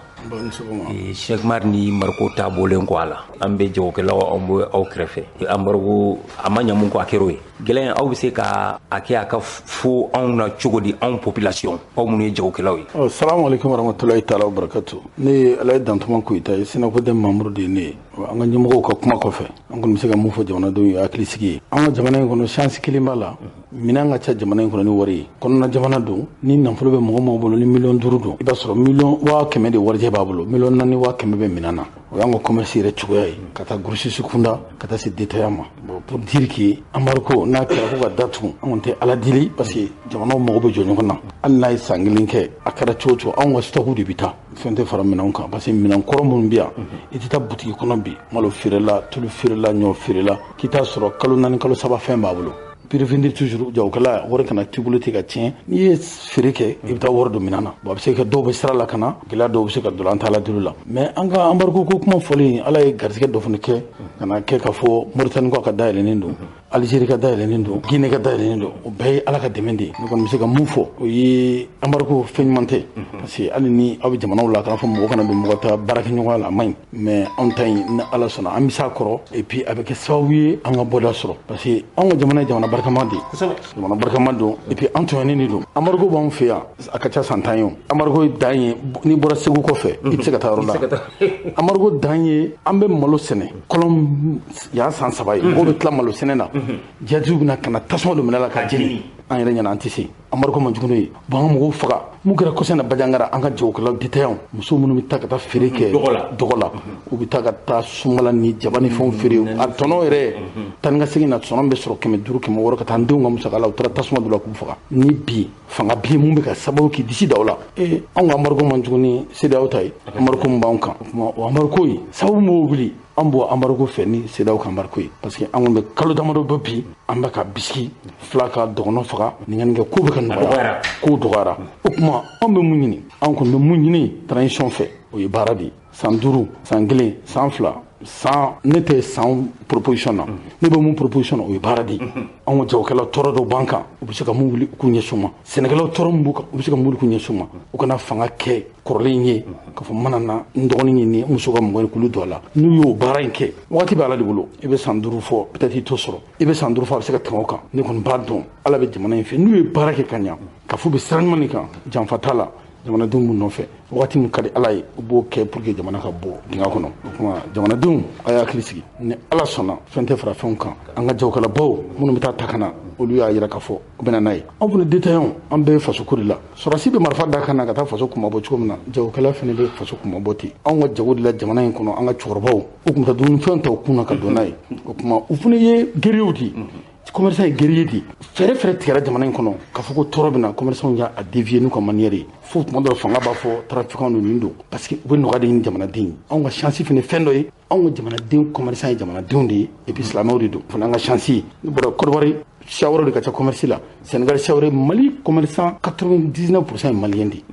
Cheikh Mar ni Marco ta bɔlen kɔ a la an bɛ jagokɛlaw an bɛ aw kɛrɛfɛ Anbarigo a ma ɲɛ mun kɔ a kɛr'o ye gɛlɛya aw bɛ se ka a kɛ a ka fo anw na cogo di anw population aw minnu ye jagokɛlaw ye. Salamu alaikum warahmatulahi taala wabarakatu ne ye ala ye Dantuma Koyita ye Sinakoden Mamudu de ye ne ye an ka ɲɛmɔgɔw ka kuma kɔfɛ an kɔni bɛ se ka mun fɔ jamanadenw ye hakili sigi ye an ka jamana in kɔnɔ chance kelen b'a la minɛn ka ca jamana in kɔnɔ ni wari ye kɔnɔna jamana don ni nafolo bɛ mɔgɔ mɔgɔ bolo ni miliyɔn 5 don i b'a sɔrɔ miliyɔn 100,000 de warijɛ b'a bolo miliyɔn 4 100,000 bɛ minɛn na o y'an ka commerce yɛrɛ cogoya ye ka taa grossiste kunda ka taa se détaillant ma bon pour dire que Anbarigo n'a kɛra ko ka datugu an kɔni tɛ ala deli parce que jamanaw mago bɛ jɔ ɲɔgɔn na hali n'a ye san 1 kɛ a kɛra cogo o cogo anw ka stock de bɛ taa fɛn tɛ fara minɛnw kan parce que minɛn kɔrɔ minnu bɛ yan i tɛ taa butigi kɔnɔ bi malo feerela tulu feerela ɲɔ feerela k'i t'a sɔrɔ kalo 4 kalo 3 fɛn b'a bolo prévenir toujours jagokɛla wari kana t'i bolo ten ka tiɲɛ n'i ye feere kɛ i bɛ taa wari don minɛn na bon a bɛ se ka dɔw bɛ sira la ka na gɛlɛya dɔw bɛ se ka don an t'ala deli la mais an ka Anbarigo ko kuma fɔlen ala ye garisɛgɛ dɔ fana kɛ ka na kɛ ka fɔ Mauritanie ko a ka dayɛlɛnnen don Algérie ka dayɛlɛlen don Guinée ka dayɛlɛlen don o bɛɛ ye Ala ka dɛmɛ de ye ne kɔni bɛ se ka mun fɔ o ye embargo fɛn ɲuman tɛ parce que hali ni aw bɛ jamanaw la k'a fɔ mɔgɔ kana don mɔgɔ ta baarakɛɲɔgɔnya la a man ɲi mais anw ta in ni Ala sɔnna an bɛ s'a kɔrɔ et puis a bɛ kɛ sababu ye an ka bɔda sɔrɔ parce que anw ka jamana ye jamana barikama de ye jamana barikama don et puis an tɔɲɔnen de don embargo b'anw fɛ yan a ka ca san 10 ye o embargo dan ye n'i bɔra Segu kɔfɛ i tɛ se ka taa yɔrɔ la embargo dan ye an bɛ malo sɛnɛ kɔlɔn y'a san 3 ye mɔgɔw bɛ tila malo sɛnɛ na jatigiw bɛna ka na tasuma don minɛ la ka jeni an yɛrɛ ɲɛna an tɛ se embargo man jugu n'o ye bon an ka mɔgɔw faga mun kɛra kɔsɛn na Bajangara an ka jagokɛlaw détaillants muso minnu bɛ taa ka taa feere kɛ dɔgɔ la u bɛ taa ka taa sumala ni jaba ni fɛnw feere a tɔnɔ yɛrɛ taa ni ka segin na tɔnɔ bɛ sɔrɔ 500 500 ka taa an denw ka musaka la u taara tasuma don la k'u faga ni bi fanga bi ye mun bɛ ka sababu k'i disi da o la anw ka embargo man jugu ni CEDEAO ta ye embargo min b'anw kan o embargo ye sababu m'o wuli an bɔ embargo fɛ ni CEDEAO ka embargo ye parce que an kɔni bɛ kalo damadɔ bɔ bi an bɛ ka bisiki fila ka dɔgɔnɔ faga nin kɛ kow bɛ ka nɔgɔya kow dɔgɔyara o tuma anw bɛ mun ɲini anw kɔni bɛ mun ɲini transition fɛ o ye baara de ye san 5 san 1 san 2 san ne tɛ san proposition na ne bɛ mun proposition na o ye baara de ye anw ka jagokɛlaw tɔɔrɔ dɔw b'an kan u bɛ se ka mun wuli k'u ɲɛsin u ma sɛnɛkɛlaw tɔɔrɔ min b'u kan u bɛ se ka mun wuli k'u ɲɛsin u ma u kana fanga kɛ kɔrɔlen ye k'a fɔ mana na n dɔgɔnin ye nin muso ka mɔgɔ ye k'olu don a la n'u y'o baara in kɛ waati bɛ Ala de bolo i bɛ san 5 fɔ peut-être i t'o sɔrɔ i bɛ san 5 fɔ a bɛ se ka tɛmɛ o kan ne kɔni b'a dɔn Ala bɛ jamana in fɛ n'u ye baara kɛ ka ɲa k'a fɔ u bɛ sira ɲuman de kan janfa t'a la jamanadenw b'u nɔfɛ waati min ka di Ala ye u b'o kɛ pour que jamana ka bɔ dingɛ kɔnɔ o kuma jamanadenw a y'a hakili sigi ni Ala sɔnna fɛn tɛ fara fɛnw kan an ka jagokɛlabaw minnu bɛ taa ta ka na olu y'a yira k'a fɔ u bɛ na n'a ye anw fana détaillants an bɛɛ ye faso ko de la sɔrɔdasi bɛ marifa da kan na ka taa faso kunbabɔ cogo min na jagokɛla fana bɛ faso kunbabɔ ten anw ka jago de la jamana in kɔnɔ an ka cɛkɔrɔbaw u tun bɛ taa dumunifɛnw ta u kun na ka don n'a ye o kuma u fana ye gerew de commerçant ye guerrier de fɛrɛ tigɛra jamana in kɔnɔ k'a fɔ ko tɔɔrɔ bɛ na commerçant y'a dévier n'u ka manière ye fo tuma dɔ la fanga b'a fɔ trafiquant don nin don parce que u bɛ nɔgɔya de ɲini jamanaden ye anw ka chance fana fɛn dɔ ye anw ka jamanaden commerçant ye jamanadenw de ye et puis silamɛw de don o fana an ka chance ye ne bɔra Côte d'Ivoire siya wɛrɛ de ka ca commerce la Sénégal siya wɛrɛ Mali commerçant 99% ye malien de ye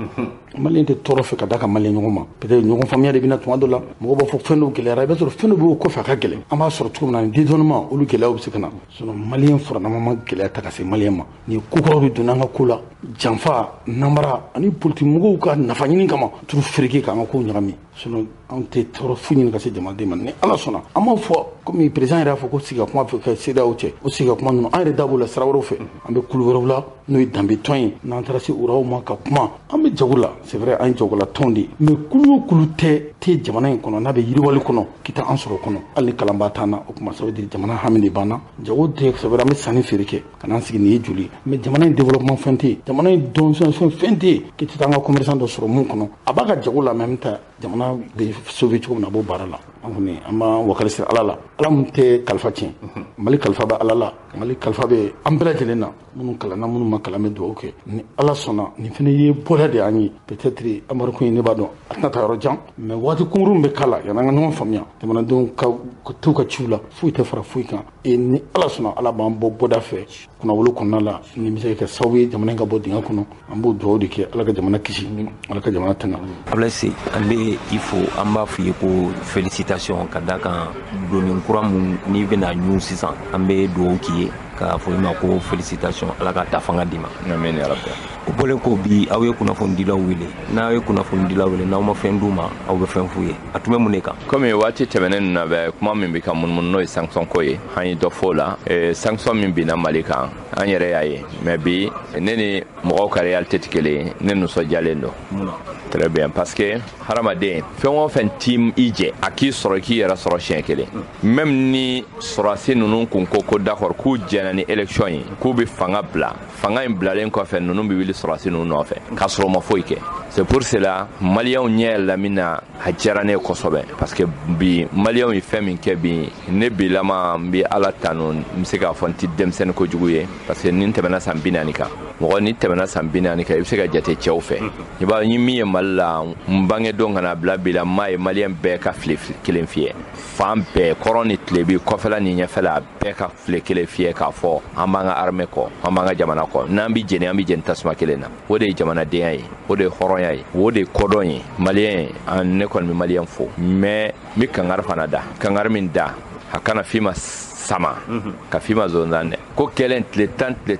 malien tɛ tɔɔrɔ fɛ ka da ka malien ɲɔgɔn ma peut-être ɲɔgɔn faamuya de bɛna tuma dɔ la mɔgɔw b'a fɔ fɛn dɔw gɛlɛyara i b'a sɔrɔ fɛn dɔ bɛ o kɔfɛ a ka gɛlɛn an b'a sɔrɔ cogo min na ni dédouanement olu gɛlɛyaw bɛ se ka na sinon malien furanama ma gɛlɛya ta ka se malien ma ni ko kɔrɔw de donna an ka ko la janfa namara ani politique mɔgɔw ka nafa ɲini kama turu fereke k'an ka kow ɲagami sinon anw tɛ tɔɔrɔ fu ɲini ka se jamanaden ma ni Ala sɔnna an b'a fɔ komi président yɛrɛ y'a fɔ ko sigi ka kuma fɛ ka CEDEAO cɛ o sigi ka kuma ninnu an yɛrɛ da b'o la sira wɛrɛw fɛ an bɛ kulu wɛrɛw la n'o ye danbe tɔn ye n'an taara se uraw ma ka kuma an bɛ jago la c'est vrai an ye jagola tɔn de ye mais kulu o kulu tɛ jamana in kɔnɔ n'a bɛ yiriwali kɔnɔ k'i ta an sɔrɔ kɔnɔ hali ni kalanbaa t'an na o kuma ça veut dire jamana hami de b'an na jago tɛ c'est vrai an bɛ sanni feere kɛ ka n'an sigi nin ye joli mais jamana in développement fɛn tɛ yen jamana in dɔnfɛn fɛn tɛ yen k'i tɛ taa an ka commerçant dɔ sɔrɔ mun kɔnɔ a b'a ka jago la mais an bɛ taa jamana bɛ sauver cogo min na a b'o baara la an kɔni an b'an wakali siri Ala la Ala mun tɛ kalifa tiɲɛ Mali kalifa bɛ Ala la Mali kalifa bɛ an bɛɛ lajɛlen na minnu kalanna minnu ma kalan bɛ dugawu kɛ ni Ala sɔnna nin fana ye bɔda de y'an ye peut-être embargo in ne b'a dɔn a tɛna taa yɔrɔ jan mais waati kunkurun bɛ k'a la yanni an ka ɲɔgɔn faamuya jamanadenw ka t'u ka ciw la foyi tɛ fara foyi kan et ni Ala sɔnna Ala b'an bɔ bɔda fɛ kunnawolo kɔnɔna la nin bɛ se ka kɛ sababu ye jamana in ka bɔ dingɛ kɔnɔ an b'o dugawu de kɛ Ala ka jamana kisi Ala ka jamana tanga Ablaye Sy an bɛ i fo an b'a f'i ye ko félicitations ka da kan donni kura mun n'i bɛna ɲun sisan an bɛ dugawu k'i ye k'a fɔ i ma ko félicitations Ala ka ta fanga d'i ma amen ya rabbi o bɔlen ko bi aw ye kunnafonidilaw wele n'aw ye kunnafonidilaw wele n'aw ma fɛn d'u ma aw bɛ fɛn f'u ye a tun bɛ mun de kan komi waati tɛmɛnen ninnu na bɛ kuma min bɛ ka munumunu n'o ye sanction ko ye an ye dɔ fɔ o la sanction min binna Mali kan an yɛrɛ y'a ye mais bi ne ni mɔgɔw ka réalité tɛ kelen ye ne nisɔndiyalen don très bien parce que hadamaden fɛn o fɛn t'i i jɛ a k'i sɔrɔ k'i yɛrɛ sɔrɔ siɲɛ kelen même ni sɔrɔdasi ninnu kun ko d'accord k'u jɛna ni élection ye k'u bɛ fanga bila fanga in bilalen kɔfɛ ninnu bɛ wuli sɔrɔdasi ninnu nɔfɛ k'a sɔrɔ u ma foyi kɛ c'est pour cela maliyɛnw ɲɛ yɛlɛla min na a diyara ne ye kosɛbɛ parce que bi maliyɛnw ye fɛn min kɛ bi ne bilama n bɛ Ala tanu n bɛ se k'a fɔ n tɛ denmisɛnnin kojugu ye parce que ni n tɛmɛna san 40 kan mɔgɔ ni tɛmɛna san 40 kan i bɛ se ka jate cɛw fɛ i b'a ye min ye Mali la n bangedenw kana bila bi la maa ye maliyɛn bɛɛ ka file kelen fiyɛ fan bɛɛ kɔrɔ ni tilebi kɔfɛla ni ɲɛfɛla bɛɛ ka file kelen fiyɛ k'a fɔ an b'an ka armée kɔ an b'an ka jamana kɔ n'an bɛ jeni an bɛ jeni tasuma kelen na o de ye jamanadenya ye o de ye hɔrɔnya ye o de ye kɔdɔn ye maliyɛn ne kɔni bɛ maliyɛn fo mais n bɛ kangari fana da kangari min da a kana fima sama ka fima zonzan ko kelen tile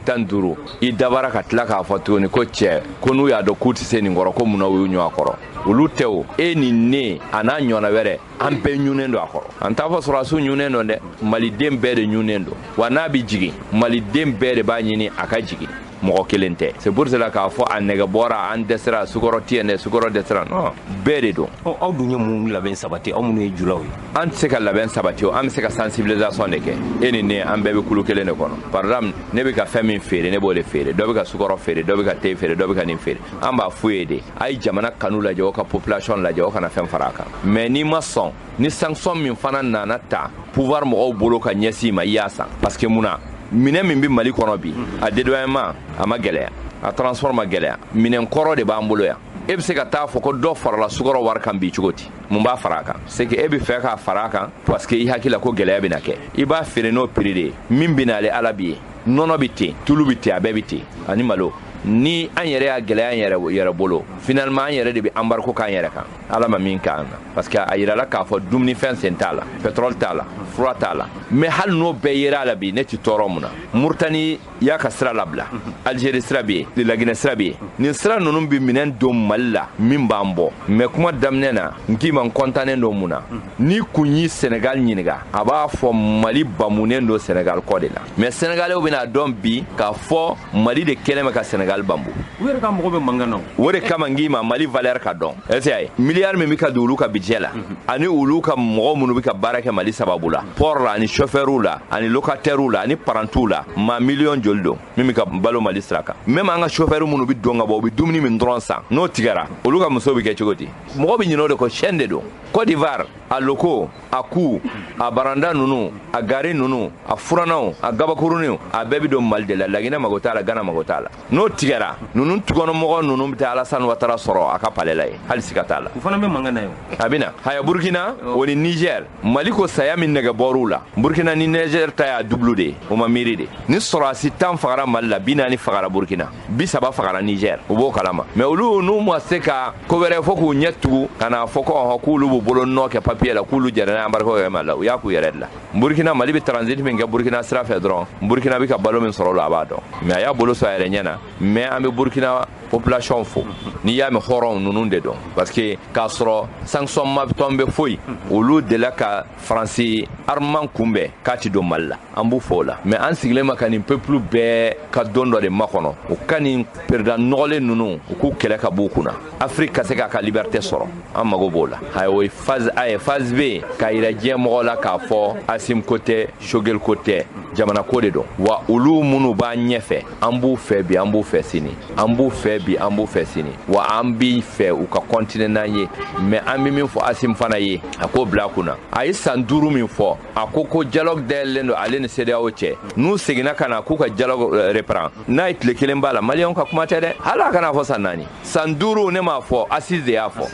tan duru i dabara ka tila k'a fɔ tuguni ko cɛ ko n'u y'a dɔn k'u tɛ se nin kɔrɔ ko munna u y'u ɲɔ a kɔrɔ olu tɛ o e ni ne a n'a ɲɔgɔnna wɛrɛ an bɛɛ ɲunnen don a kɔrɔ an t'a fɔ sɔrɔdasiw ɲunnen don dɛ maliden bɛɛ de ɲunnen don wa n'a bɛ jigin maliden bɛɛ de b'a ɲini a ka jigin mɔgɔ kelen tɛ c'est pour cela k'a fɔ a nɛgɛ bɔra an dɛsɛra sukɔrɔ tɛ yen dɛ sukɔrɔ dɛsɛra non bɛɛ de don aw dun ye mun labɛn sabati aw minnu ye julaw ye an tɛ se ka labɛn sabati o an bɛ se ka sensibilisation de kɛ e ni ne an bɛɛ bɛ kulu kelen de kɔnɔ par exemple ne bɛ ka fɛn min feere ne b'o de feere dɔ bɛ ka sukɔrɔ feere dɔ bɛ ka te feere dɔ bɛ ka nin feere an b'a f'u ye de a ye jamana kanu lajɛ o ka population lajɛ o kana fɛn fara a kan mais n'i ma sɔn ni sanction min fana nana ta pouvoir mɔgɔw bolo ka ɲɛsin ma i y'a san parce que munna minɛn min bɛ Mali kɔnɔ bi a dédoyement a ma gɛlɛya a transport ma gɛlɛya minɛn kɔrɔ de b'an bolo yan e bɛ se ka taa fɔ ko dɔ farala sukɔrɔ wari kan bi cogo di mun b'a fara a kan c'est que e bɛ fɛ k'a fara a kan parce que i hakili la ko gɛlɛya bɛna kɛ i b'a feere n'o prix de ye min bɛna ale ala b'i ye nɔnɔ bɛ ten tulu bɛ ten a bɛɛ bɛ ten ani malo ni an yɛrɛ y'a gɛlɛya an yɛrɛ bolo finalement an yɛrɛ de bɛ embargo k'an yɛrɛ kan ala ma min k'an na parce que a yirala k'a fɔ dumunifɛn sen t'a la pétrole t'a la fura t'a la mais hali n'o bɛɛ yera la bi ne tɛ tɔɔrɔ mun na Mauritanie y'a ka sira labila Algérie sira bɛ yen Laginɛ sira bɛ yen nin sira ninnu bɛ minɛn don Mali la min b'an bɔ mais kuma daminɛ na n k'i ma n kɔntannen don mun na ni kun y'i Sénégal ɲininka a b'a fɔ Mali bamunen don Sénégal kɔ de la mais Sénégalais bɛna dɔn bi k'a fɔ Mali de kɛlen bɛ ka Sénégal bambu u yɛrɛ ka mɔgɔ bɛ mankan na o de kama n k'i ma Mali valeur ka dɔn est-ce que miliyari min bɛ ka don olu ka budget la ani olu ka mɔgɔ minnu bɛ ka baara kɛ Mali sababu la port la ani chauffeur la ani locataire la ani parantiw la ma million joli don min bɛ ka balo Mali sira kan même an ka chauffeur minnu bɛ don ka bɔ u bɛ dumuni min dɔrɔn san n'o tigɛra olu ka muso bɛ kɛ cogo di mɔgɔ bɛ ɲinɛ o de kɔ chaîne de don Côte d'Ivoire a loko a ku a baranda ninnu a gari ninnu a furannaw a gabakuruninw a bɛɛ bɛ don Mali de la Laginɛ mago t'a la Gana mago t'a la n'o tigɛra ninnu tukɔnɔmɔgɔ ninnu bɛ taa Alassane Ouattara sɔrɔ a ka palais la yen hali siga t'a la u fana bɛ mankan na ye a bɛ na haya Burkina o ni Niger Mali ko saya min nɛgɛ bɔr'u la Burkina ni Niger ta y'a double de ye o ma miiri de ni sɔrɔdasi 10 fagara Mali la 40 fagara Burkina 30 fagara Niger o b'o kalama mais olu n'u ma se ka ko wɛrɛ fɔ k'u ɲɛ tugu ka na fɔ ko k'olu b'u bolo nɔ kɛ papier la k'olu jɛra n'a embargo kɛ Mali la u y'a k'u yɛrɛ de la Burkina Mali bɛ transit min kɛ Burkina sira fɛ dɔrɔn Burkina bɛ ka balo min sɔrɔ o la a b'a dɔn mais a y'a bolo sɔrɔ a yɛrɛ ɲɛ na mais an bɛ Burkina population fo n'i y'a mɛn hɔrɔnw ninnu de dɔn parce que k'a sɔrɔ sanction ma tɔn bɛ foyi olu delila ka Faransi armement kunbɛn k'a ti don Mali la an b'u fɔ o la mais an sigilen ma ka nin peuple bɛɛ ka don dɔ de makɔnɔ u ka nin président nɔgɔlen ninnu u k'u kɛlɛ ka b'u kunna Afrique ka se k'a ka liberté sɔrɔ an mago b'o la ayiwa o ye phase A ye phase B k'a yira diɲɛ mɔgɔw la k'a fɔ Assimi ko tɛ Choguel ko tɛ jamana ko de don wa olu minnu b'an ɲɛfɛ an b'u fɛ bi an b'u fɛ sini an b'u fɛ bi an b'u fɛ sini wa an b'i fɛ u ka continuer n'an ye mais an bɛ min fɔ Assimi fana ye a k'o bila a kunna a ye san 5 min fɔ a ko dialogue dayɛlɛlen don ale ni CEDEAO cɛ n'u seginna ka na k'u ka dialogue reprend n'a ye tile 1 b'a la maliyɛnw ka kuma tɛ dɛ hali a kana fɔ san 4 san 5 ne m'a fɔ Assise de y'a fɔ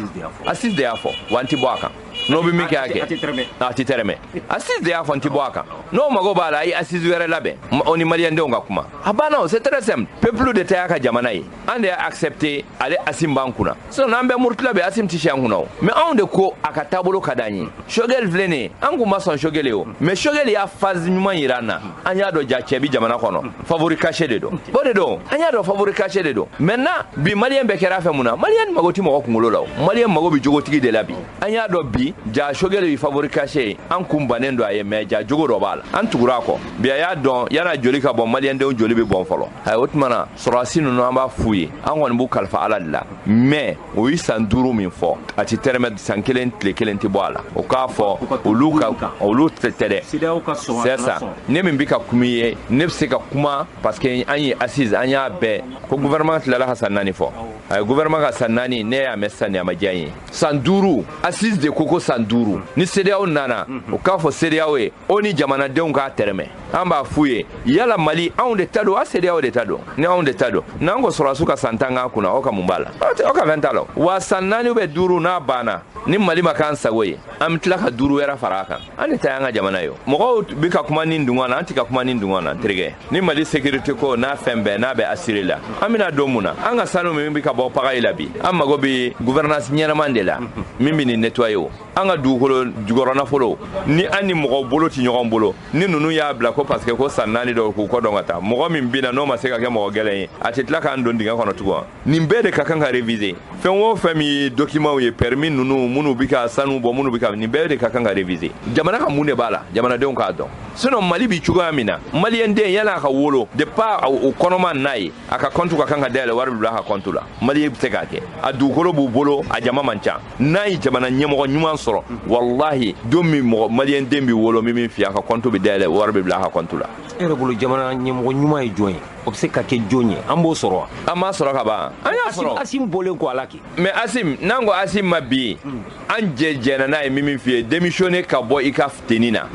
Assise de y'a fɔ wa n ti bɔ a kan n'o bɛ min kɛ a kɛ a ti tɛrɛmɛ Assise de y'a fɔ n ti bɔ a kan n'o mago b'a la a ye Assise wɛrɛ labɛn o ni maliyɛndenw ka kuma a banna o c'est très simple peuple de tɛ y'a ka jamana ye an de y'a accepté ale Assimi b'an kunna sinon n'an bɛ Murtila bɛ Assimi ti si an kunna o mais anw de ko a ka taabolo ka d'an ye Choguel filɛ nin ye an kun ma sɔn Choguel ye o mais Choguel y'a phase ɲuman yira an na an y'a dɔn ja cɛ bi jamana kɔnɔ favori caché de don o de don an y'a dɔn favori caché de don maintenant bi maliyɛn bɛɛ kɛra fɛ mun na maliyɛn mago ti mɔgɔ kunkolo la o maliyɛn mago bɛ jogotigi de la bi an y'a dɔn bi ja Choguel yi favori caché an kun bannen don a ye mais ja jogo dɔ b'a la an tugura a kɔ bi a y'a dɔn yana joli ka bɔ maliyɛndenw joli bɛ bɔn fɔlɔ ayiwa o tuma na sɔrɔdasi ninnu an b'a f'u ye an kɔni b'u kalifa ala de la mais o ye san 5 min fɔ a ti tɛrɛmɛ san 1 tile 1 ti bɔ a la o k'a fɔ olu tɛ dɛ c'est ça ne min bɛ ka kuma ye ne bɛ se ka kuma parce que an ye assise an y'a bɛɛ ko gouvernement tilala ka san 4 fɔ a ye gouvernement ka san 4 ne y'a mɛn sisan a ma diya n ye san 5 assise de ko ko san 5 ni CEDEAO nana o k'a fɔ CEDEAO ye o ni jamanadenw k'a tɛrɛmɛ an b'a f'u ye yala Mali anw de ta don a CEDEAO de ta don ni anw de ta don n'an ko sɔrɔdasiw ka san 10 k'a kunna aw ka mun b'a la aw ka 20 t'a la wa san 4 bɛ 5 n'a banna ni Mali ma k'an sago ye an bɛ tila ka 5 wɛrɛ fara a kan an de ta y'an ka jamana ye mɔgɔw bɛ ka kuma nin dungan na an tɛ ka kuma nin dungan na terikɛ ni Mali sécurité ko n'a fɛn bɛɛ n'a bɛ assuré la an bɛna don mun na an ka sanu min bɛ ka bɔ pagayi la bi an mago bɛ gouvernance ɲɛnaman de la min bɛ nin nettoyer o an ka dugukolo jukɔrɔ nafolo ni an ni mɔgɔw bolo tɛ ɲɔgɔn bolo ni ninnu y'a bila ko parce que ko san 4 dɔw k'u kɔ dɔn ka taa mɔgɔ min bɛ na n'o ma se ka kɛ mɔgɔ gɛlɛn ye a tɛ tila k'an don dingɛ kɔnɔ tugun nin bɛɛ de ka kan ka réviser fɛn o fɛn min ye document ye permis ninnu minnu bɛ ka sanu bɔ minnu bɛ ka nin bɛɛ de ka kan ka réviser jamana ka mun de b'a la jamanadenw k'a dɔn sinon Mali bi cogoya min na maliyɛn den yala a ka wolo depuis o kɔnɔma n'a ye a ka compte ka kan ka dayɛlɛ wari bɛ bila a ka compte la maliyɛn bɛ se k'a kɛ a dugukolo b'u bolo a jama man ca n'a ye jamana ɲɛmɔgɔ ɲuman sɔrɔ wallahi don min maliyɛn den bɛ wolo min fɛ a ka compte bɛ dayɛlɛ wari bɛ bila a ka compte la e yɛrɛ bolo jamana ɲɛmɔgɔ ɲuman ye jɔn ye o bɛ se ka kɛ jɔn ye an b'o sɔrɔ wa an m'a sɔrɔ ka ban an y'a sɔrɔ Asim bɔlen ko ala kɛ mais Asim n'an ko Asim ma bi an jɛna n'a ye min f'i ye démissionner ka bɔ i ka tenue na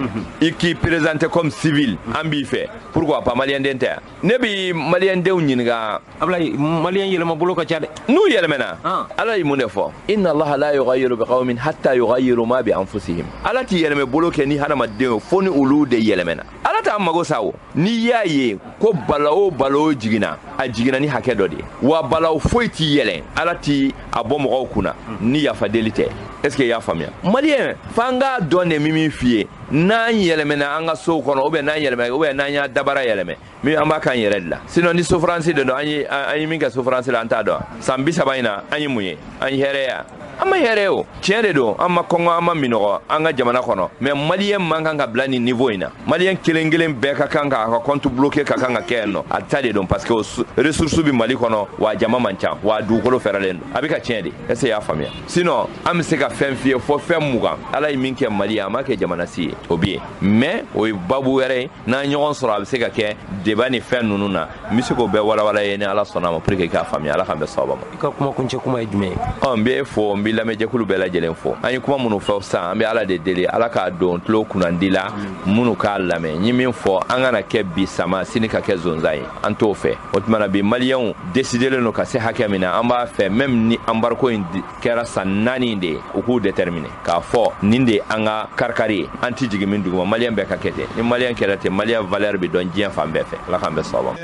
i k'i présenter comme civil an b'i fɛ pourquoi pas maliyɛn den tɛ ne bɛ maliyɛn denw ɲininka Ablaye maliyɛn yɛlɛma bolo ka ca dɛ n'u yɛlɛmɛna ala ye mun de fɔ inna allaha la yughayyiru biqawmin hatta yughayyiru ma bi anfusihim ala t'i yɛlɛmɛ bolo kɛ ni hadamadenw fo ni olu de yɛlɛmɛna ala t'a mago sa o n'i y'a ye ko balawo balawo jiginna a jiginna ni hakɛ dɔ de wa balawo foyi t'i yɛlɛn ala t'i a bɔ mɔgɔw kunna ni yafadeli tɛ est-ce que i y'a faamuya maliyɛn f'an k'a dɔn de min f'i ye n'an yɛlɛmɛna an ka sow kɔnɔ n'an yɛlɛmɛ n'an y'a dabara yɛlɛmɛ min an b'a k'an yɛrɛ de la sinon ni souffrance de don an ye min kɛ souffrance la an t'a dɔn san 30 in na an ye mun ye an ye hɛrɛya an ma hɛrɛ o tiɲɛ de don an ma kɔngɔ an ma minɔgɔ an ka jamana kɔnɔ mais maliyɛn man kan ka bila nin niveau in na maliyɛn kelen kelen bɛɛ ka kan ka compte bloqué ka kan ka kɛ yan nɔ a ta de don parce que ressources bi Mali kɔnɔ wa jama man ca wa dugukolo fɛrɛlen don a bɛ ka tiɲɛ de est-ce que i y'a faamuya sinon an bɛ se ka fɛn f'i ye fɔ fɛn mugan ala ye min kɛ Mali a ma kɛ jamana si ye o bɛ yen mais o ye babu wɛrɛ ye n'an ɲɔgɔn sɔrɔ a bɛ se ka kɛ débat ni fɛn ninnu na n bɛ se k'o bɛɛ walawala ye ni ala sɔnna a ma pour que i k'a faamuya ala k'an bɛn sababa ma i ka kuma kuncɛ kuma ye jumɛn ye n bɛ fɔ n bɛ lamɛnjɛkulu bɛɛ lajɛlen fɔ an ye kuma minnu fɔ sisan an bɛ ala de deli ala k'a don tulo kunnandi la minnu k'a lamɛn n ye min fɔ an kana kɛ bi sama sini ka kɛ zonzan ye an t'o fɛ o tumana bi maliyɛnw décidelen don ka se hakɛ min na an b'a fɛ même ni embargo in kɛra san 4 de ye u k'u déterminer k'a fɔ nin de an ka karikari ye an tɛ jigin min duguma maliyɛn bɛɛ ka kɛ ten ni maliyɛn kɛra ten maliyɛn valeur bɛ dɔn diɲɛ fan bɛɛ fɛ ala k'an bɛɛ sababa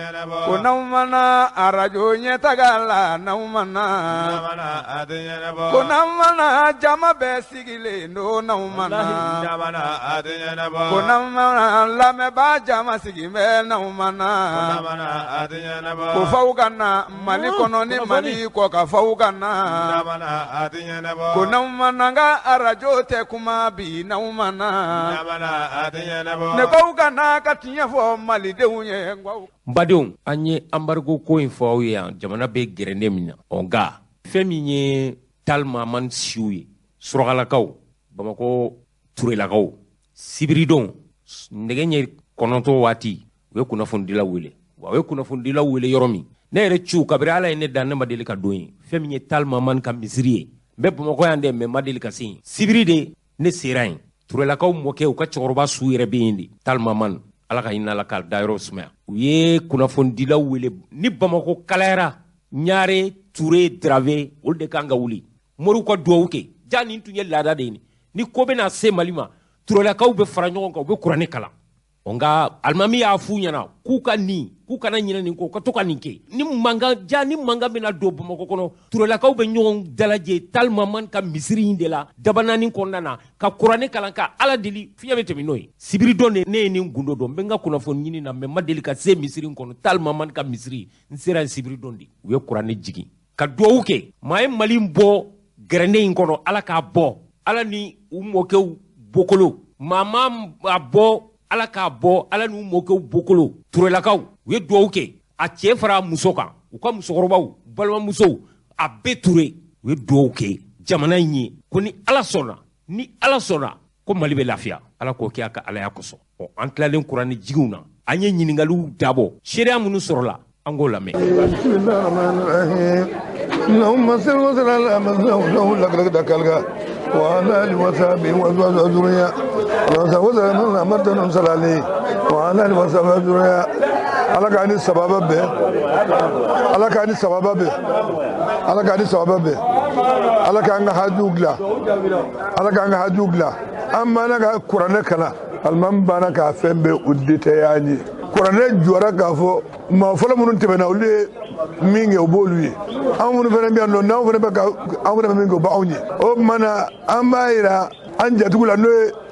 ko n'aw mana arajo ɲɛtaga la n'aw mana ko n'aw mana jama bɛɛ sigilen don n'aw mana ko n'aw mana lamɛnbaa jama sigilen bɛ n'aw mana ko faw ka na Mali kɔnɔ ni Mali kɔ ka faw ka na ko n'aw mana n ka arajo tɛ kuma bi n'aw mana ne k'aw ka na ka tiɲɛ fɔ malidenw ye badenw an ye embargo ko in fɔ aw ye yan jamana bɛ gɛrɛnde min na nka fɛn min ye Talmaman siw ye Suragalakaw Bamako Turelakaw Sibiridon nɛgɛ ɲɛ 9 waati u ye kunnafonidilaw wele wa u ye kunnafonidilaw wele yɔrɔ min ne yɛrɛ ciw kabiri ala ye ne dan ne ma deli ka don ye fɛn min ye Talmaman ka misiri ye n bɛ Bamako yan dɛ mais ma deli ka se yen Sibiri de ne sera yen Turelakaw mɔkɛ u ka cɛkɔrɔba su yɛrɛ bɛ yen de Talmaman ala ka hinɛ la k'a dayɔrɔ sumaya u ye kunnafonidilaw wele ni Bamako kalayara Ɲare Ture Drave olu de kan ka wuli Moriw ka duwawu kɛ ja nin tun ye laada de ye ni ko bɛna se Mali ma Turelakaw bɛ fara ɲɔgɔn kan u bɛ kuranɛ kalan nka alimami y'a f'u ɲɛna k'u ka nin k'u kana ɲinɛ nin kɔ u ka to ka nin kɛ ni mankan bɛna don Bamakɔ kɔnɔ Turelakaw bɛ ɲɔgɔn dalajɛ Talmaman ka misiri in de la dabanaani kɔnɔna na ka kuranɛ kalan ka ala deli fiɲɛ bɛ tɛmɛ n'o ye Sibiridon de ne ye nin gundo dɔn n bɛ n ka kunnafoni ɲini na mais ma deli ka se misiri in kɔnɔ Talmaman ka misiri n sera Sibiridon de u ye kuranɛ jigin ka duwawu kɛ maa ye Mali bɔ gɛrɛnde in kɔnɔ ala k'a bɔ ala ni u mɔkɛw bokolo maa ma a bɔ ala k'a bɔ ala n'u mɔkɛw bokolo Turelakaw u ye duwawu kɛ a cɛ fara muso kan u ka musokɔrɔbaw balimamusow a bɛɛ Ture u ye duwawu kɛ jamana in ye ko ni ala sɔnna ko Mali bɛ lafiya ala k'o kɛ a ka alaya kosɔn an tilalen kuranɛ jigiw na an ye ɲininkaliw dabɔ seereya minnu sɔrɔla an k'o lamɛn. اللهم صل وسلم على من له لك دكالك وعلى اله وصحبه وذريه اللهم صل وسلم على من صلى عليه وعلى اله وصحبه وذريه على كان السبب به على كان السبب به على كان السبب به على كان حجوغلا على كان حجوغلا اما انا قران كلا المن بانا كافم به ودته يعني قران جورا كافو ما فلا من تبنا ولي mingi obolu amunu fana bi ando na fana baka amunu mingi baawni o mana ambaira anja tugula no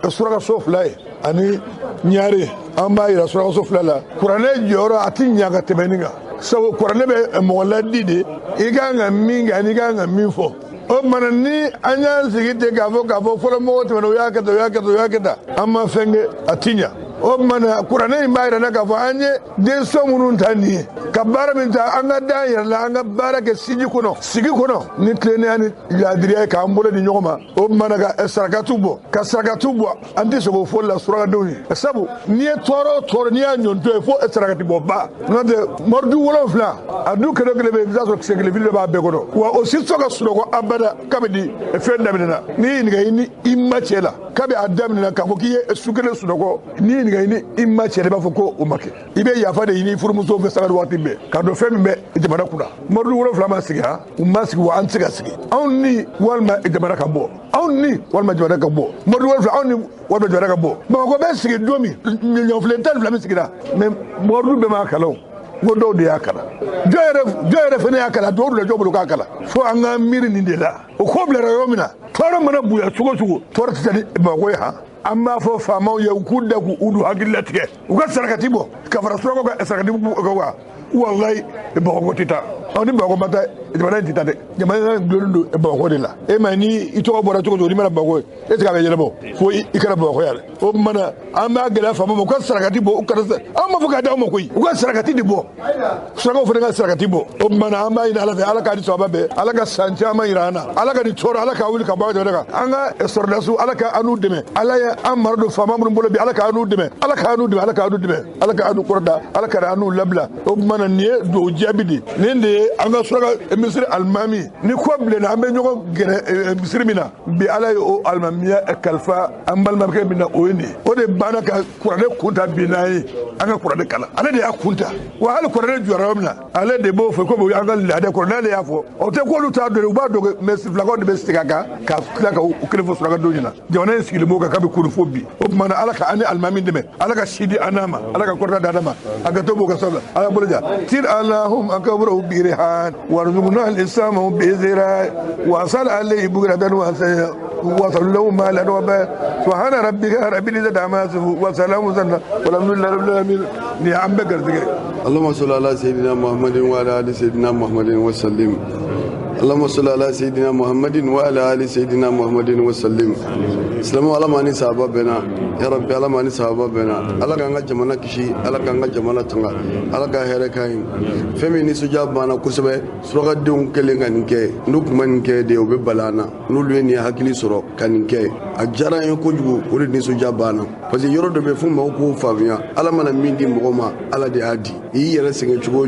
sura soflay ani nyaare ambaira sura soflala qur'ane joro atinya ga temeninga so qur'ane be mo ladide iganga mingi ani ganga minfo o mana ni anya sigite gavo folo mo temeno yakata amma fenge atinya o mana qur'ane mbaira na gavo anye de so munun tani kabara minta anga dayar la anga baraka sigi kono ni tlene ani yadiriya ka ambole ni nyoma o mana ga sarakatubo ka sarakatubo andi so go folla sura doni sabu ni toro ni anyonto fo sarakatibo ba no de mordu wolofla adu kedo glebe bizaso segle ville ba be kono wa o siso ga suro ko abada kabedi e fenda bidena ni nga ini imachela kabe adamna ka ko kiye sukele suro ko ni nga ini imachela ba fo ko o make ibe ya fa de ini furmuso fe sagar wati be ka do femi be jamana kuna mordu wolo flama sigi ha umasigi wa antiga sigi awni walma jamana ka bo awni walma jamana ka bo mordu wolo flama awni walma jamana ka bo ba ko be sigi domi nyo flental flama sigi da mais mordu be ma kalaw godo de yakala joyere fene yakala do le jobulu ka kala fo anga miri ni de la o ko ble rayomina toro mana buya sugo toro tani ba ko ha amma fo famaw ya kudda ku udu hagilatike uga sarakati bo ka fara suro ko sarakati ko wa wallahi e ba ko tita oni ba ko mata e ba tita de jamana do e ba ko de la e mani ito ko bora to do ni mara ba ko e ka be jelebo fo ikara ba ko yale o mana amma gela famaw ko sarakati bo ukara amma fo ka da mo ko uga sarakati de bo suro ko fo sarakati bo o mana amma ina ala ala ka di so babe ala ka sanja ma irana ala ka di toro ala ka wuli ka ba de daga anga sordasu ala ka anu deme ala ya amar do fama mun bolo bi ala ka anu deme ala ka anu korda ala ka anu labla o mana nie do jabidi nende anga sura misri almami ni ko ble na ambe nyoko gere misri mina bi ala o almamiya kalfa ambal mabke mina oyni o de bana ka kurade kunta binai anga kurade kala ala de akunta wa ala kurade juramna ala de bo fo ko bo anga lade kurade ya fo o te ko lu ta do ba do mesri flago de bestika ka o kelefo sura do nyina jona sigile mo ka be kuru fobi o mana ala ka ani almami de me ala ka shidi anama ala ka kurada dadama aga to bo ka sala ala bolja tir allahum akbaru birihan warzuqna al-islam bizira wa sal alayhi bugradan wa sallu ma la wa subhana rabbika rabbil izzati amma yasifun wa salamun walhamdulillahi rabbil alamin ni ambe gardige allahumma salli ala sayidina muhammadin wa ala ali sayidina muhammadin wa sallim اللهم صل على سيدنا محمد وعلى ال سيدنا محمد وسلم سلام على ماني صحابنا يا رب على ماني صحابنا على كان جمانا كشي على كان جمانا تنغا على كان هركاين فمي ني سجاب بانا كسبه سوغا دون كلينغانكي نوكمان كي ديو ببلانا نولويني حكلي سورو كانكي اجارا يكوجو وري ني سجاب بانا parce que yoro de be fu ma ko famia ala mana mindi mboma ala de adi yi yere singa chugo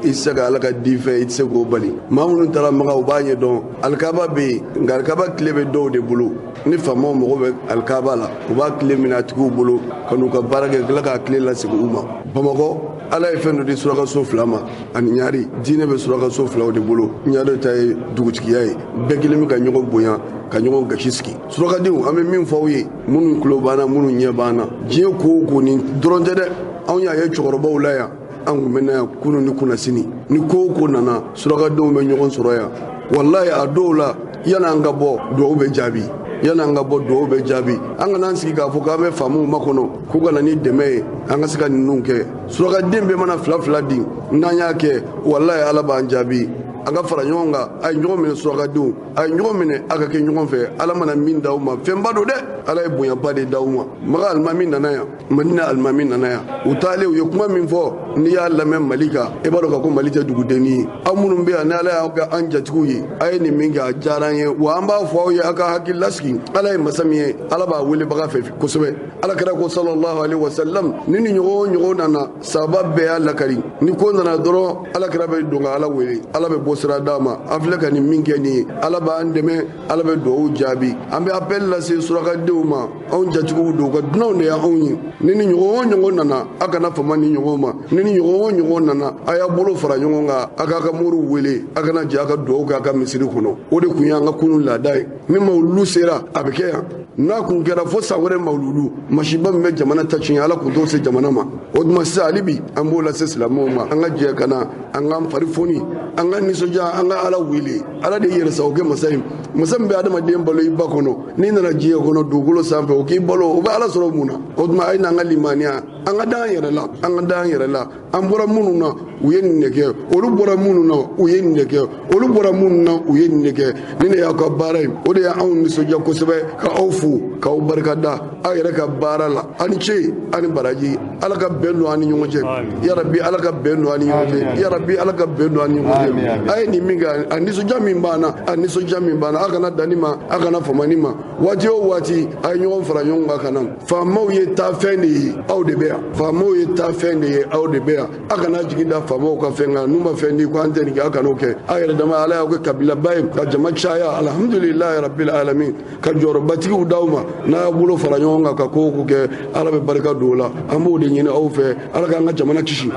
isaga ala ka dife itse go bali mamun tara maga ubanye don alkaba be ngalkaba klebe do de bulu ni famo mo be alkaba la uba klemina tugo bulu kanu ka barage glaka klela sigo uma bamako ala e fendo de suraka so flama an nyari dine be suraka so flawo de bulu nyado tay dugutiki yayi begilimi ka nyogo boyan ka ɲɔgɔn gasiski surakadenw an bɛ min fɔ aw ye minnu tulo banna minnu ɲɛ banna diɲɛ ko o ko nin dɔrɔn tɛ dɛ anw y'a ye cɛkɔrɔbaw la yan an tun bɛ na yan kunun ni kunnasini ni ko o ko nana surakadenw bɛ ɲɔgɔn sɔrɔ yan walayi a dɔw la yan'an ka bɔ dugawu bɛ jaabi yan'an ka bɔ dugawu bɛ jaabi an kana an sigi k'a fɔ k'an bɛ faamuw makɔnɔ k'u ka na ni dɛmɛ ye an ka se ka ninnu kɛ surakaden bɛɛ mana fila di n'an y'a kɛ walayi ala b'an jaabi an ka fara ɲɔgɔn kan a ye ɲɔgɔn minɛ surakadenw a ye ɲɔgɔn minɛ a ka kɛ ɲɔgɔn fɛ ala mana min d'aw ma fɛnba don dɛ ala ye bonyaba de d'aw ma maga alimami nana yan madina alimami nana yan u taalen u ye kuma min fɔ n'i y'a lamɛn mali kan i b'a dɔn k'a ko mali tɛ dugudenni ye aw minnu bɛ yan ni ala y'aw kɛ an jatigiw ye a ye nin min kɛ a diyara an ye wa an b'a fɔ aw ye aw ka hakili lasigi ala ye masa min ye ala b'a welebaga fɛ kosɛbɛ ala kɛra ko sallallahu alaihi wasallam ni nin ɲɔgɔn o ɲɔgɔn nana sahaba bɛɛ y'a lakari ni ko nana dɔrɔn ala kɛra bɛ don ka ala wele ala bɛ bɔ sira d'a ma an filɛ ka nin min kɛ nin ye ala b'an dɛmɛ ala bɛ dugawu jaabi an bɛ appel lase surakadenw ma anw jatigiw don ka dunanw de y'anw ye ni nin ɲɔgɔn o ɲɔgɔn nana a kana fama ni ɲɔgɔn ma ni nin ɲɔgɔn o ɲɔgɔn nana a y'a bolo fara ɲɔgɔn kan a k'a ka moriw wele a kana jɛ a ka dugawu kɛ a ka misiri kɔnɔ o de tun y'an ka kunun laada ye ni mawuludu sera a bɛ kɛ yan n'a kun kɛra fo san wɛrɛ mawuludu masiba min bɛ jamana ta tiɲɛ ala kun t'o se jamana ma o tuma sisan hali bi an b'o lase silamɛw ma an ka jɛ ka na an k'an fari foni an ka nisɔndiya an ka ala wele ala de yɛrɛ sago kɛ masa ye masa min bɛ adamaden balo i ba kɔnɔ n'i nana diɲɛ kɔnɔ dugukolo sanfɛ o k'i balo o bɛ ala sɔrɔ mun na o tuma a ye n'an ka limaniya an ka da an yɛrɛ la an ka da an yɛrɛ la an bɔra minnu na u ye nin de kɛ olu bɔra minnu na u ye nin de kɛ olu bɔra minnu na u ye nin de kɛ ni ne y'aw ka baara ye o de y'anw nisɔndiya kosɛbɛ ka aw fo k'aw barikada aw yɛrɛ ka baara la a ni ce a ni baraji ala ka bɛn don an ni ɲɔgɔn cɛ yarabi ala ka bɛn don an ni ɲɔgɔn cɛ yarabi ala ka bɛn don an ni ɲɔgɔn cɛ a ye nin min kɛ a nisɔndiya min b'an na a nisɔndiya min b'an na a kana danni ma a kana famani ma waati o waati a ye ɲɔgɔn fara ɲɔgɔn kan ka na faamaw ye taafɛn de ye aw de bɛ yan faamaw ye taafɛn de ye aw de bɛ yan a kana jigin da faamaw ka fɛn kan n'u ma fɛn di ko an tɛ nin kɛ a kan'o kɛ a yɛrɛ dama ala y'aw kɛ kabilaba ye ka jama caya alhamdulilahi rabbil alamin ka jɔyɔrɔbatigiw d'aw ma n'a y'a bolo fara ɲɔgɔn kan ka ko o ko kɛ ala bɛ barika don o la an b'o de ɲini aw fɛ ala k'an ka jamana kisi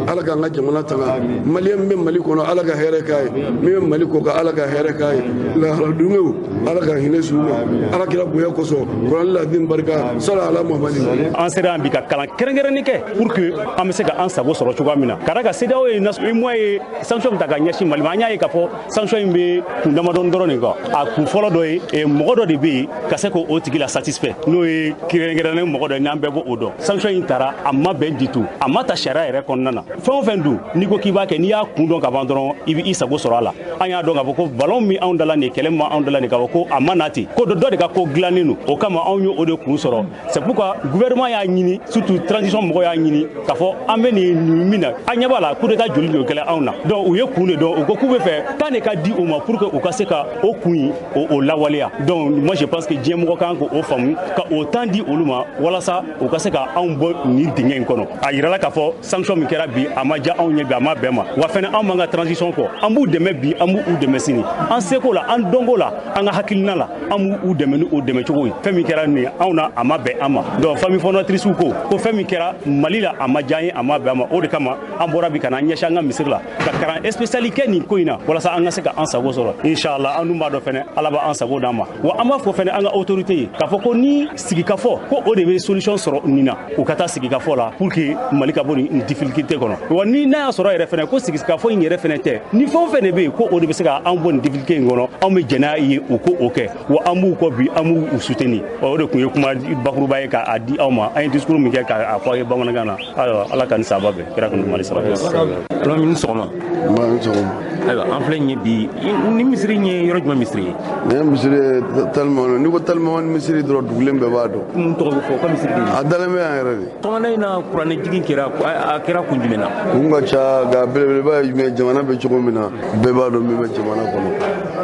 ala k'an ka jamana tanga maliyɛn min bɛ mali kɔnɔ ala ka hɛrɛ k'a ye min bɛ mali kɔ kan ala ka hɛrɛ k'a ye laharaduŋew ala ka hinɛ s'u ma ala kira bonya kosɔn kuranɛ ladin barika sala ala muhamadi an sera yan bi ka kalan kɛrɛnkɛrɛnni kɛ pour que an bɛ se ka an sago sɔrɔ cogoya min na ka da ka CEDEAO ye mois ye sanction ta ka ɲɛsin mali ma an y'a ye k'a fɔ sanction in bɛ kun damadɔni dɔrɔn de kan a kun fɔlɔ dɔ ye mɔgɔ dɔ de bɛ yen ka se k'o tigi la satisfait n'o ye kɛrɛnkɛrɛnnen mɔgɔ dɔ ye n'an bɛɛ b'o dɔn sanction in taara a ma bɛn du tout a ma ta sariya yɛrɛ kɔnɔna na fɛn o fɛn dun n'i ko k'i b'a kɛ n'i y'a kun dɔn ka ban dɔrɔn i bɛ i sago sɔrɔ a la an y'a dɔn k'a fɔ ko ballon min anw dala nin kɛlɛ min anw dala nin k'a fɔ ko a ma na ten ko dɔ de ka ko dilannen don o kama anw y'o de kun sɔrɔ c'est pourquoi gouvernement y'a ɲini surtout transition mɔgɔw y'a ɲini k'a fɔ an bɛ nin min na an ɲɛ b'a la coup d'état joli de kɛlɛ anw na donc u ye kun de dɔn u ko k'u bɛ fɛ temps de ka di u ma pour que u ka se ka o kun in o lawaleya donc moi je pense que diɲɛ mɔgɔ kan k'o faamu ka o temps di olu ma walasa u ka se ka anw bɔ nin dingɛ in kɔnɔ a yirala k'a fɔ sanction min kɛra bi a ma diya anw ɲɛ bi a ma bɛn ma wa fɛnɛ anw m'an ka transition kɔ an b'u dɛmɛ bi an b'u dɛmɛ sini an seko la an dɔnko la an ka hakilina la an b'u dɛmɛ ni o dɛmɛ cogo ye fɛn min kɛra nin anw na a ma bɛn an ma donc famille fondatrice ko fɛn min kɛra mali la a ma diya an ye a ma bɛn an ma o de kama an bɔra bi ka na an ɲɛsin an ka misiri la ka karan spéciali kɛ nin ko in na walasa an ka se ka an sago sɔrɔ inshallah an dun b'a dɔn fɛnɛ ala b'a an sago d'an ma wa an b'a fɔ fɛnɛ an ka autorité ye k'a fɔ ko ni sigikafɔ ko o de bɛ solution sɔrɔ nin na u ka taa sigikafɔ la pour que mali ka bɔ nin difficulté kɔnɔ wa ni n'a y'a sɔrɔ yɛrɛ fɛnɛ ko sigikafɔ in yɛrɛ fɛnɛ tɛ ni fɛn o fɛn de bɛ yen ko o de bɛ se ka an bɔ nin difficulté in kɔnɔ anw bɛ jɛn n'a ye u ko o kɛ wa an b'u kɔ bi an b'u soutenir o de tun ye kuma bakuruba ye k'a di aw ma an ye discours min kɛ k'a fɔ a ye bamanankan na ayiwa ala ka nin sababa bɛn kira kanu mali saba alors min sɔgɔma ayiwa an filɛ ɲɛ bi ni misiri ye yɔrɔ jumɛn misiri ye nin ye misiri ye Talimamani n'i ko Talimamani misiri dɔrɔn dugulen bɛɛ b'a dɔn mun tɔgɔ bɛ fɔ ko misiri de a dalen bɛ yan yɛrɛ de tɔmɔna in na kuranɛ jigin kɛra a kɛra kun jumɛn na kun ka ca nka belebeleba ye jumɛn jamana bɛ cogo min na bɛɛ b'a dɔn min bɛ jamana kɔnɔ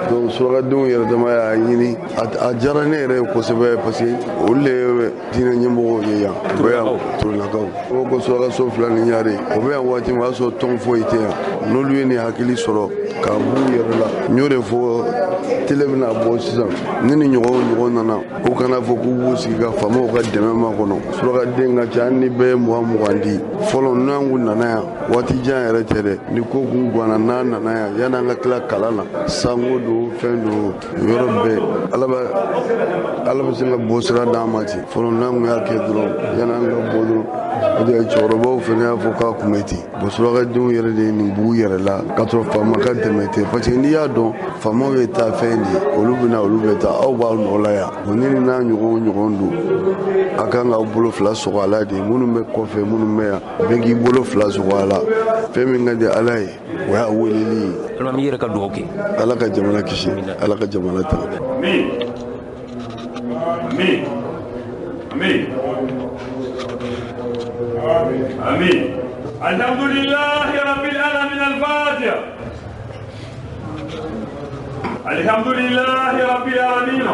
donc surakadenw yɛrɛ dama y'a ɲini a diyara ne yɛrɛ ye kosɛbɛ parce que olu de ye diinɛ ɲɛmɔgɔw ye yan u bɛ yan turulakaw o ko surakaso fila ni ɲare o bɛ yan waati min o y'a sɔrɔ tɔn foyi tɛ yan n'olu ye nin hakili sɔrɔ k'a b'u yɛrɛ la n y'o de fɔ télé bɛna bɔ sisan ni nin ɲɔgɔn nana u kana fɔ k'u b'u sigi ka faamaw ka dɛmɛ ma kɔnɔ surakaden ka ca hali ni bɛɛ ye 20-20 di fɔlɔ n'an kun nana yan waati jan yɛrɛ tɛ dɛ ni ko kun ganna n'an nana yan yan'an ka tila kalan na sango don fɛn don yɔrɔ bɛɛ ala bɛ se ka bɔ sira d'an ma ten fɔlɔ n'an kun y'a kɛ dɔrɔn yan'an ka bɔ dɔrɔn o de cɛkɔrɔbaw fana y'a fɔ k'a kun bɛ ten bon surakadenw yɛrɛ de ye nin bugu yɛrɛ la k'a sɔrɔ faama ka dɛmɛ tɛ parce que n'i y'a dɔn faamaw ye taa fɛn de olu bɛna olu bɛ taa aw b'aw nɔ la yan bon ni n'a ɲɔgɔn don a kan k'aw bolo fila sɔgɔ a la de minnu bɛ kɔfɛ minnu bɛ yan bɛɛ k'i bolo fila sɔgɔ a la fɛn min ka di ala ye o y'a weleli ye alimami yɛrɛ ka dugawu kɛ ala ka jamana kisi ala ka jamana tanga Amin. Amin. Amin. Alhamdulillah Rabbil Alamin al-Fatiha. Alhamdulillah Rabbil Alamin.